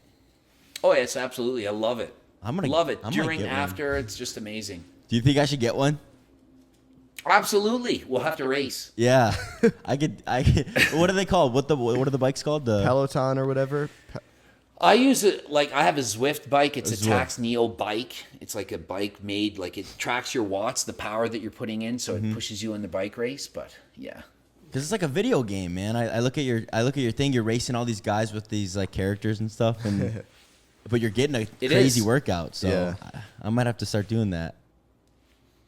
Oh, yes, absolutely. I love it. Love it. I might During, get one. after, it's just amazing. Do you think I should get one? Absolutely. We'll have to race. Yeah, I could. What are they called? What are the bikes called? The Peloton or whatever. I use it like I have a Zwift bike. It's a Zwift. Tax Neo bike. It's like a bike made like it tracks your watts, the power that you're putting in, so it pushes you in the bike race. But yeah, Because it's like a video game, man. I look at your thing. You're racing all these guys with these like characters and stuff, and but you're getting a crazy workout. So Yeah. I might have to start doing that.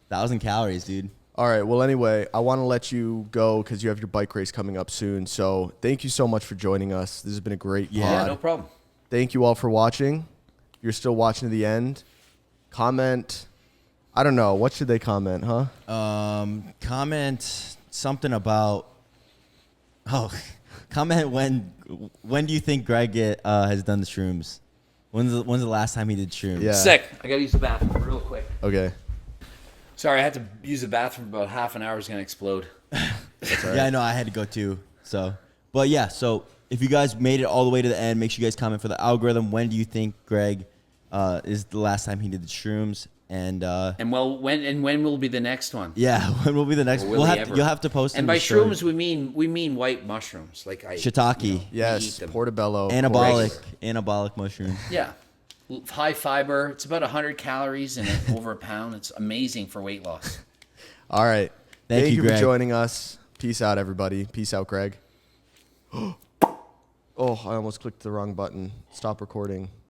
1,000 calories, dude. All right. Well, anyway, I want to let you go because you have your bike race coming up soon. So thank you so much for joining us. This has been a great pod. yeah, no problem. Thank you all for watching. If you're still watching to the end, comment. I don't know. What should they comment, huh? Comment something about. Oh, comment when do you think Greg has done the shrooms? When's the last time he did shrooms? Yeah. Sick. I gotta use the bathroom real quick. Okay. Sorry, I had to use the bathroom for about half an hour. It's gonna explode. Yeah, I know. I had to go too. So, but yeah. So if you guys made it all the way to the end, make sure you guys comment for the algorithm. When do you think Greg is the last time he did the shrooms? And when will be the next one? yeah, when will be the next? Or will he ever? You'll have to post. And in by the story. shrooms, we mean white mushrooms, like Shiitake. we Yes. eat them. Portobello. Anabolic mushroom. Yeah, high fiber. It's about 100 calories and over a pound. It's amazing for weight loss. All right. Thank you, for Greg. joining us. Peace out, everybody. Peace out, Greg. Oh, I almost clicked the wrong button. Stop recording.